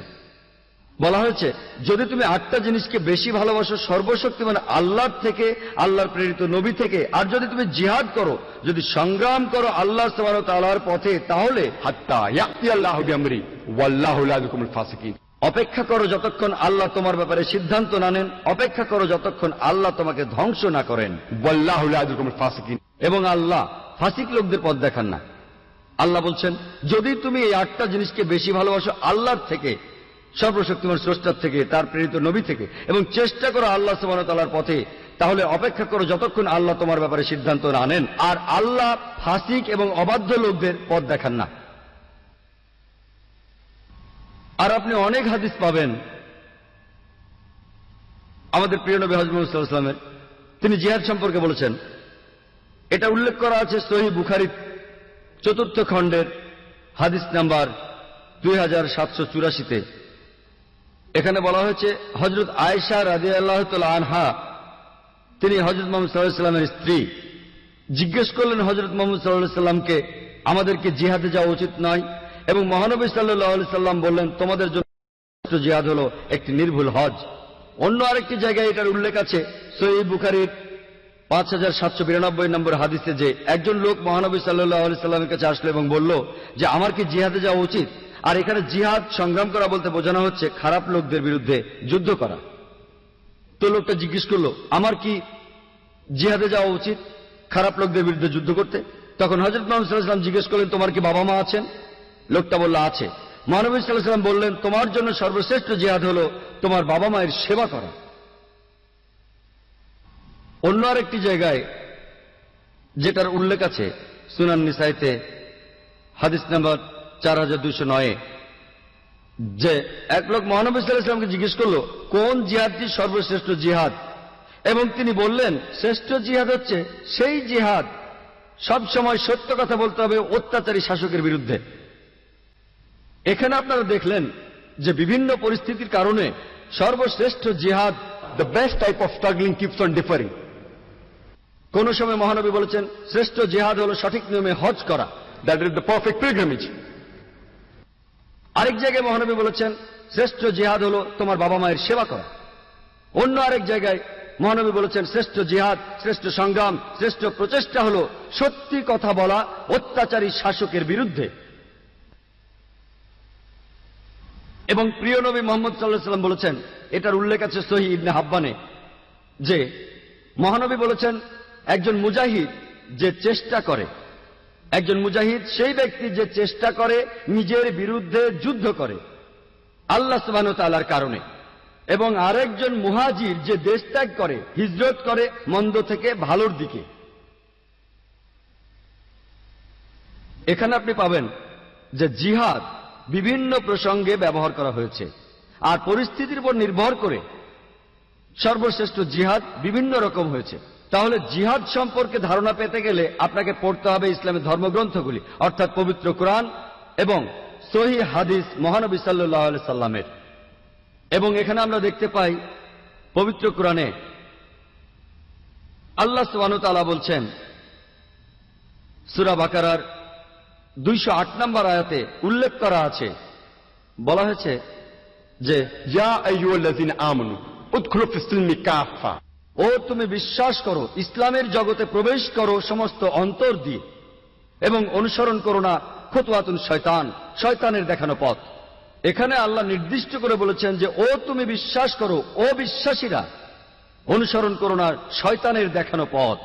বলা হয়েছে যদি তুমি 8টা জিনিসকে বেশি ভালোবাসো সর্বশক্তিমান আল্লাহর থেকে, আল্লাহর প্রেরিত নবী থেকে, আর যদি তুমি জিহাদ করো, যদি সংগ্রাম করো আল্লাহ সুবহানাহু ওয়া তাআলার পথে, তাহলে हत्ता याति अल्लाहु बिअमरी वल्लाहु ला युहिब्बुल फासिकिन অপেক্ষা করো যতক্ষণ আল্লাহ তোমার ব্যাপারে সিদ্ধান্ত না নেন, অপেক্ষা করো যতক্ষণ আল্লাহ তোমাকে ধ্বংস না করেন। वल्लाहु ला युहिब्बुल फासिकिन এবং আল্লাহ ফাসিক লোকদের পথ দেখান না। আল্লাহ বলছেন যদি তুমি এই 8টা জিনিসকে বেশি ভালোবাসো আল্লাহর থেকে, সর্বশক্তিমান স্রষ্টার থেকে, তার প্রেরিত নবী থেকে, এবং চেষ্টা করো আল্লাহ সুবহানাহু ওয়া তাআলার পথে, তাহলে অপেক্ষা করো যতক্ষণ আল্লাহ তোমার ব্যাপারে সিদ্ধান্ত না নেন। আর আল্লাহ ফাসিক এবং অবাধ্য লোকদের পথ দেখান না। আর আপনি অনেক হাদিস পাবেন আমাদের প্রিয় নবী হযরত মুহাম্মদ সাল্লাল্লাহু আলাইহি ওয়াসাল্লামের, তিনি জিহাদ সম্পর্কে বলেছেন। এটা উল্লেখ করা আছে সহিহ বুখারী 4th খণ্ডের হাদিস নাম্বার 2784-তে। এখানে বলা হয়েছে হযরত আয়েশা রাদিয়াল্লাহু তাআলা আনহা, তিনি হযরত মুহাম্মদ সাল্লাল্লাহু আলাইহি ওয়াসাল্লামের স্ত্রী, জিজ্ঞেস করলেন হযরত মুহাম্মদ সাল্লাল্লাহু আলাইহি ওয়াসাল্লামকে আমাদেরকে জিহাদে যাওয়া উচিত নয়, এবং মহানবী সাল্লাল্লাহু আলাইহি ওয়াসাল্লাম বললেন তোমাদের জন্য শ্রেষ্ঠ জিহাদ হলো একটি নির্ভুল হজ। অন্য আরেকটি জায়গায় এটার উল্লেখ আছে সহিহ বুখারীর 5792 নম্বর হাদিসে, যে একজন লোক মহানবী সাল্লাল্লাহু আলাইহি ওয়াসাল্লামের কাছে আসলো এবং বলল যে আমার কি জিহাদে যাওয়া উচিত? আর এখানে জিহাদ সংগ্রাম করা বলতে বোঝানো হচ্ছে খারাপ লোকদের বিরুদ্ধে যুদ্ধ করা। তো লোকটা জিজ্ঞেস করলো আমার কি জিহাদে যাওয়া উচিত খারাপ লোকদের বিরুদ্ধে যুদ্ধ করতে? তখন হযরত মুহাম্মদ সাল্লাল্লাহু আলাইহি ওয়াসাল্লাম জিজ্ঞেস করলেন তোমার কি বাবা মা আছেন? লোকটা বলল আছে। মহানবী সাল্লাল্লাহু আলাইহি ওয়াসাল্লাম বললেন তোমার জন্য সর্বশ্রেষ্ঠ জিহাদ হলো তোমার বাবা মায়ের সেবা করা। অন্য আরেকটি জায়গায় যেটার উল্লেখ আছে সুনান নিসাইতে হাদিস নাম্বার 4209, যে এক লোক মহানবী সাল্লাল্লাহু আলাইহি ওয়াসাল্লামকে জিজ্ঞেস করলো কোন জিহাদটি সর্বশ্রেষ্ঠ জিহাদ, এবং তিনি বললেন শ্রেষ্ঠ জিহাদ হচ্ছে সেই জিহাদ সব সময় সত্য কথা বলতে হবে অত্যাচারী শাসকের বিরুদ্ধে। এখানে আপনারা দেখলেন যে বিভিন্ন পরিস্থিতির কারণে সর্বশ্রেষ্ঠ জিহাদ, the best type of struggling keeps on differing. কোন সময় মহানবী বলেছেন শ্রেষ্ঠ জিহাদ হলো সঠিক নিয়মে হজ করা, That is the perfect pilgrimage. আরেক জায়গায় মহানবী বলেছেন শ্রেষ্ঠ জিহাদ হলো তোমার বাবা মায়ের সেবা করা। অন্য আরেক জায়গায় মহানবী বলেছেন শ্রেষ্ঠ জিহাদ, শ্রেষ্ঠ সংগ্রাম, শ্রেষ্ঠ প্রচেষ্টা হলো সত্যি কথা বলা অত্যাচারী শাসকের বিরুদ্ধে। এবং প্রিয় নবী মুহাম্মদ সাল্লাল্লাহু আলাইহি ওয়াসাল্লাম বলেছেন, এটার উল্লেখ আছে সহিহ ইবনে হাব্বানে, যে মহানবী বলেছেন একজন মুজাহিদ যে চেষ্টা করে, একজন মুজাহিদ সেই ব্যক্তি যে চেষ্টা করে নিজের বিরুদ্ধে যুদ্ধ করে আল্লাহ সুবহানাহু ওয়া তাআলার কারণে, এবং আরেকজন মুহাজির যে দেশ ত্যাগ করে, হিজরত করে মন্দ থেকে ভালোর দিকে। এখানে আপনি পাবেন যে জিহাদ বিভিন্ন প্রসঙ্গে ব্যবহার করা হয়েছে, আর পরিস্থিতির উপর নির্ভর করে সর্বশ্রেষ্ঠ জিহাদ বিভিন্ন রকম হয়েছে। তাহলে জিহাদ সম্পর্কে ধারণা পেতে গেলে আপনাকে পড়তে হবে ইসলামের ধর্মগ্রন্থগুলি, অর্থাৎ পবিত্র কোরআন এবং সহিহ হাদিস মহানবী সাল্লাল্লাহু আলাইহি সাল্লামের। এবং এখানে আমরা দেখতে পাই পবিত্র কোরআনে আল্লাহ সুবহানাহু ওয়া তাআলা বলছেন সূরা বাকারার 208 নম্বর আয়াতে উল্লেখ করা আছে, বলা হয়েছে যে या अय्युहल्लज़ीना आमनू उदखुलू फिस्सिल्मी काफ़ा, ও তুমি বিশ্বাস করো ইসলামের জগতে প্রবেশ করো সমস্ত অন্তর দিয়ে, এবং অনুসরণ করো না খুতওয়াতুন শয়তান, শয়তানের দেখানো পথ। এখানে আল্লাহ নির্দিষ্ট করে বলেছেন যে ও তুমি বিশ্বাস করো, ও বিশ্বাসীরা অনুসরণ করো না শয়তানের দেখানো পথ।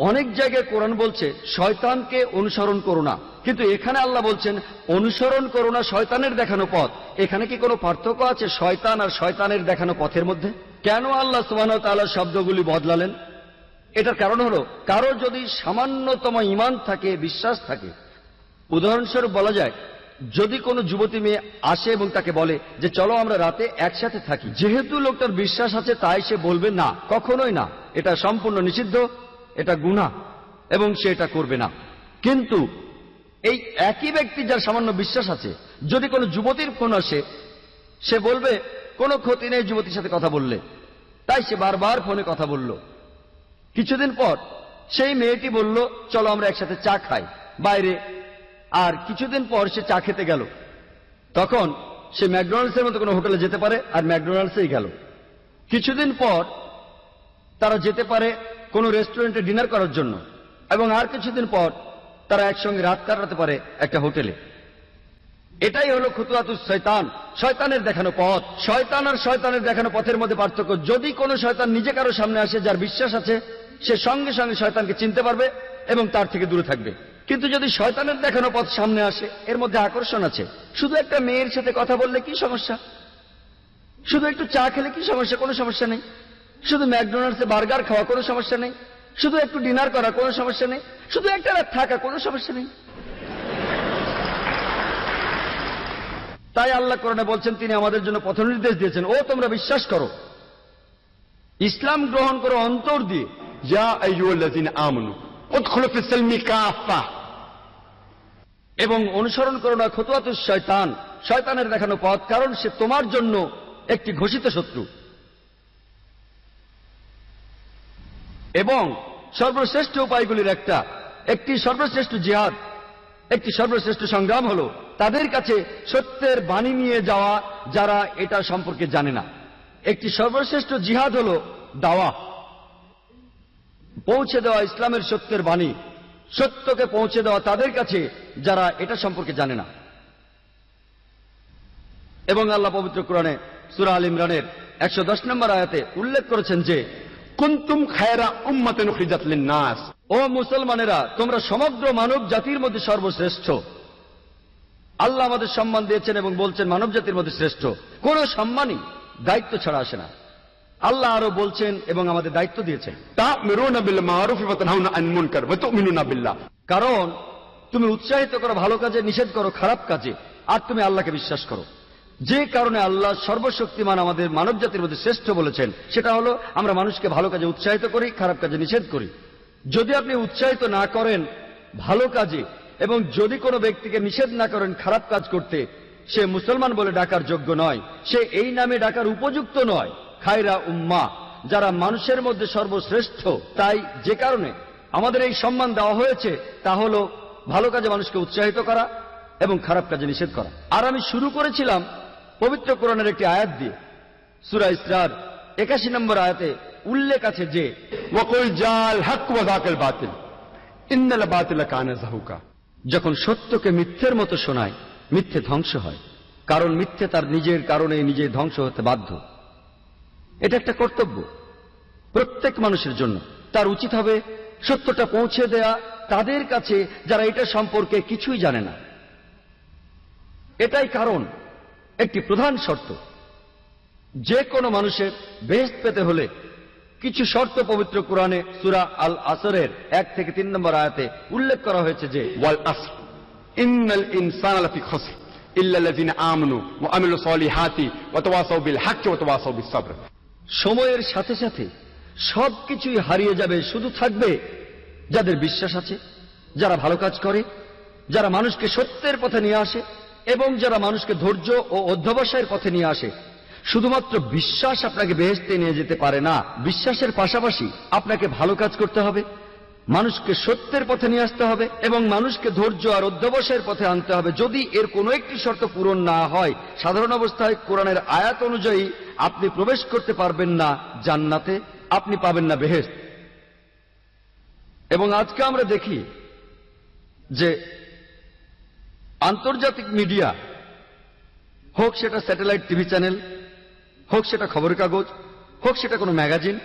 অনেক জায়গায় কোরআন বলছে শয়তানকে অনুসরণ করো না, কিন্তু এখানে আল্লাহ বলছেন অনুসরণ করো না শয়তানের দেখানো পথ। এখানে কি কোনো পার্থক্য আছে শয়তান আর শয়তানের দেখানো পথের মধ্যে? কেন আল্লাহ সুবহানাহু ওয়া তাআলা শব্দগুলি বদলালেন? এটার কারণ হলো কারো যদি সামান্যতম ঈমান থাকে, বিশ্বাস থাকে। উদাহরণস্বরূপ বলা যায়, যদি কোনো যুবতী মেয়ে আসে এবং তাকে বলে যে চলো আমরা রাতে একসাথে থাকি, যেহেতু লোকটার বিশ্বাস আছে তাই সে বলবে না, কখনোই না, এটা সম্পূর্ণ নিষিদ্ধ, এটা গুনাহ এবং সে এটা করবে না। কিন্তু এই একই ব্যক্তি যার সামান্য বিশ্বাস আছে, যদি কোনো যুবতীর ফোন আসে, সে বলবে কোনো ক্ষতি নেই যুবতীর সাথে কথা বললে, তাই সে বারবার ফোনে কথা বলল। কিছুদিন পর সেই মেয়েটি বলল চলো আমরা একসাথে চা খাই বাইরে, আর কিছুদিন পর সে চা খেতে গেল। তখন সে ম্যাকডোনাল্ডসের মতো কোনো হোটেলে যেতে পারে আর ম্যাকডোনাল্ডসেই গেল। কিছুদিন পর তারা যেতে পারে কোনো রেস্টুরেন্টে ডিনার করার জন্য, এবং আর কিছুদিন পর তারা একসঙ্গে রাত কাটাতে পারে একটা হোটেলে। এটাই হলো খুতওয়াতুস শয়তান, শয়তানের দেখানো পথ। শয়তান আর শয়তানের দেখানো পথের মধ্যে পার্থক্য, যদি কোনো শয়তান নিজে কারো সামনে আসে যার বিশ্বাস আছে, সে সঙ্গে সঙ্গে শয়তানকে চিনতে পারবে এবং তার থেকে দূরে থাকবে। কিন্তু যদি শয়তানের দেখানো পথ সামনে আসে, এর মধ্যে আকর্ষণ আছে। শুধু একটা মেয়ের সাথে কথা বললে কি সমস্যা? শুধু একটু চা খেলে কি সমস্যা? কোনো সমস্যা নেই। শুধু ম্যাকডোনাল্ডসে বার্গার খাওয়া, কোনো সমস্যা নেই। শুধু একটু ডিনার করা, কোনো সমস্যা নেই। শুধু একটা রাত থাকা, কোনো সমস্যা নেই। তাই আল্লাহ কোরআনে বলছেন, তিনি আমাদের জন্য পথ নির্দেশ দিয়েছেন, ও তোমরা বিশ্বাস করো, ইসলাম গ্রহণ করো অন্তর দিয়ে। ইয়া আইয়ুহাল্লাযীনা আমানু উদখুলু ফিস-সিলমি কাফা, এবং অনুসরণ করো না খুতওয়াতুশ শয়তান, শয়তানের দেখানো পথ, কারণ সে তোমার জন্য একটি ঘোষিত শত্রু। এবং সর্বশ্রেষ্ঠ উপায়গুলির একটি সর্বশ্রেষ্ঠ জিহাদ, একটি সর্বশ্রেষ্ঠ সংগ্রাম হলো তাদের কাছে সত্যের বাণী নিয়ে যাওয়া যারা এটা সম্পর্কে জানে না। একটি সর্বশ্রেষ্ঠ জিহাদ হলো দাওয়া, পৌঁছে দেওয়া ইসলামের সত্যের বাণী, সত্যকে পৌঁছে দেওয়া তাদের কাছে যারা এটা সম্পর্কে জানে না। এবং আল্লাহ পবিত্র কোরআনে সূরা আল ইমরানের 110 নম্বর আয়াতে উল্লেখ করেছেন যে কুনতুম খায়রা উম্মাতিন উখরিজাত লিন-নাস, ও মুসলমানেরা, তোমরা সমগ্র মানব জাতির মধ্যে সর্বশ্রেষ্ঠ। আল্লাহ আমাদের সম্মান দিয়েছেন এবং বলছেন মানব জাতির মধ্যে শ্রেষ্ঠ। কোন সম্মানই দায়িত্ব ছাড়া আসে না। আল্লাহ আরো বলছেন এবং আমাদের দায়িত্ব দিয়েছেন, তা'মিরুনা বিল মা'রুফ ওয়া তানহাউনা আনিল মুনকার ওয়া তু'মিনুনা বিল্লাহ, কারণ তুমি উৎসাহিত করো ভালো কাজে, নিষেধ করো খারাপ কাজে, আর তুমি আল্লাহকে বিশ্বাস করো। যে কারণে আল্লাহ সর্বশক্তিমান আমাদের মানব জাতির মধ্যে শ্রেষ্ঠ বলেছেন, সেটা হলো আমরা মানুষকে ভালো কাজে উৎসাহিত করি, খারাপ কাজে নিষেধ করি। যদি আপনি উৎসাহিত না করেন ভালো কাজে এবং যদি কোনো ব্যক্তিকে নিষেধ না করেন খারাপ কাজ করতে, সে মুসলমান বলে ডাকার যোগ্য নয়, সে এই নামে ডাকার উপযুক্ত নয়। খায়রা উম্মাহ, যারা মানুষের মধ্যে সর্বশ্রেষ্ঠ। তাই যে কারণে আমাদের এই সম্মান দেওয়া হয়েছে তা হলো ভালো কাজে মানুষকে উৎসাহিত করা এবং খারাপ কাজে নিষেধ করা। আর আমি শুরু করেছিলাম পবিত্র কোরআনের একটি আয়াত দিয়ে। সূরা ইসরার 81 নম্বর আয়াতে উল্লেখ আছে যে ওয়াকুল জাল হক ওয়া যাকাল বাতিল ইন্নাল বাতিলা কানা যাহুকা, যখন সত্যকে মিথ্যের মতো শোনায়, মিথ্যে ধ্বংস হয়, কারণ মিথ্যে তার নিজের কারণে নিজে ধ্বংস হতে বাধ্য। এটা একটা কর্তব্য প্রত্যেক মানুষের জন্য। তার উচিত হবে সত্যটা পৌঁছে দেয়া তাদের কাছে যারা এটা সম্পর্কে কিছুই জানে না। এটাই কারণ একটি প্রধান শর্ত, যে কোনো মানুষের বেহেশত পেতে হলে কিছু শর্ত পবিত্র কোরআনে সূরা আল আসরের 1 থেকে 3 নম্বর আয়াতে উল্লেখ করা হয়েছে যে ওয়াল আসর ইন্নাল ইনসানা লাফি খসর ইল্লাল্লাযিনা আমানু ওয়া আমিলুস সলিহাতি ওয়া তাওয়াসাউ বিল হক ওয়া তাওয়াসাউ বিস সবর। সময়ের সাথে সাথে সবকিছুই হারিয়ে যাবে, শুধু থাকবে যাদের বিশ্বাস আছে, যারা ভালো কাজ করে, যারা মানুষকে সত্যের পথে নিয়ে আসে এবং যারা মানুষকে ধৈর্য ও অধ্যবসায়ের পথে নিয়ে আসে। শুধুমাত্র বিশ্বাস আপনাকে বেহেশতে নিয়ে যেতে পারে না, বিশ্বাসের পাশাপাশি আপনাকে ভালো কাজ করতে হবে, মানুষকে সত্যের পথে নিয়ে আসতে হবে এবং মানুষকে ধৈর্য আর অধ্যবসায়ের পথে আনতে হবে। যদি এর কোনো একটি শর্ত পূরণ না হয়, সাধারণ অবস্থায় কোরআনের আয়াত অনুযায়ী আপনি প্রবেশ করতে পারবেন না জান্নাতে, আপনি পাবেন না বেহেশত। এবং আজকে আমরা দেখি যে আন্তর্জাতিক মিডিয়া, হোক সেটা স্যাটেলাইট টিভি চ্যানেল, হোক সেটা খবরের কাগজ, হোক সেটা কোনো ম্যাগাজিন,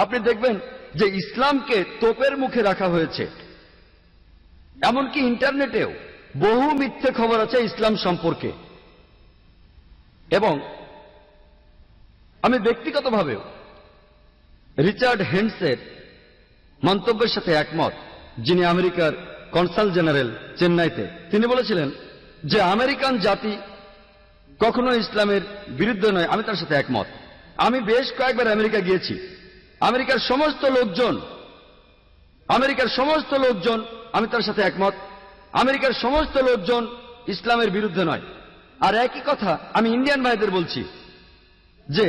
আপনি দেখবেন যে ইসলামকে তোপের মুখে রাখা হয়েছে। এমনকি ইন্টারনেটেও বহু মিথ্যে খবর আছে ইসলাম সম্পর্কে। এবং আমি ব্যক্তিগতভাবেও রিচার্ড হেন্ডসের মন্তব্যের সাথে একমত, যিনি আমেরিকার কনসাল জেনারেল চেন্নাইতে। তিনি বলেছিলেন যে আমেরিকান জাতি কখনো ইসলামের বিরুদ্ধে নয়। আমি তার সাথে একমত। আমি বেশ কয়েকবার আমেরিকা গিয়েছি। আমেরিকার সমস্ত লোকজন আমি তার সাথে একমত। আমেরিকার সমস্ত লোকজন ইসলামের বিরুদ্ধে নয়। আর একই কথা আমি ইন্ডিয়ান ভাইদের বলছি যে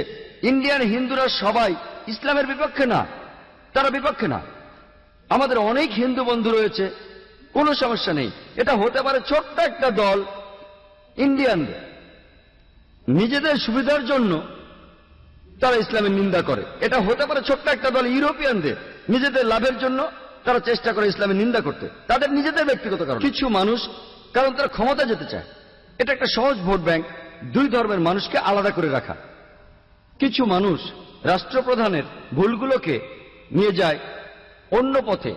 ইন্ডিয়ান হিন্দুরা সবাই ইসলামের বিপক্ষে না, তারা বিপক্ষে না। আমাদের অনেক হিন্দু বন্ধু রয়েছে, কোনো সমস্যা নেই। এটা হতে পারে ছোট্ট একটা দল ইন্ডিয়ানদের, নিজেদের সুবিধার জন্য তারা ইসলামের নিন্দা করে। এটা হতে পারে ছোট্ট একটা দল ইউরোপিয়ানদের, নিজেদের লাভের জন্য তারা চেষ্টা করে ইসলামের নিন্দা করতে, তাদের নিজেদের ব্যক্তিগত কারণ। কিছু মানুষ কারণ তারা ক্ষমতা যেতে চায়। এটা একটা সহজ ভোট ব্যাংক, দুই ধর্মের মানুষকে আলাদা করে রাখা। কিছু মানুষ রাষ্ট্রপ্রধানের ভুলগুলোকে নিয়ে যায় অন্য পথে,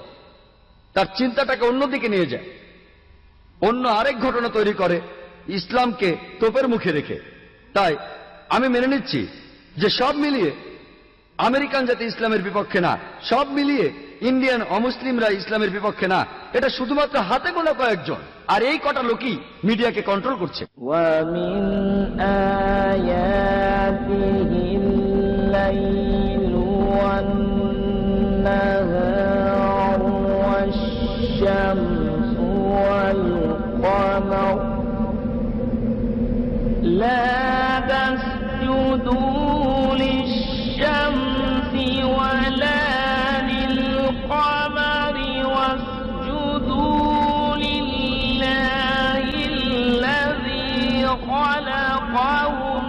তার চিন্তাটাকে অন্যদিকে নিয়ে যায়, অন্য আরেক ঘটনা তৈরি করে ইসলামকে তোপের মুখে রেখে। তাই আমি মেনে নিচ্ছি যে সব মিলিয়ে আমেরিকান জাতি ইসলামের বিপক্ষে না, সব মিলিয়ে ইন্ডিয়ান অমুসলিমরা ইসলামের বিপক্ষে না। এটা শুধুমাত্র হাতে গোনা কয়েকজন, আর এই কটা লোকই মিডিয়াকে কন্ট্রোল করছে। للشمس ولا للقمر واسجدوا لله الذي خلقهن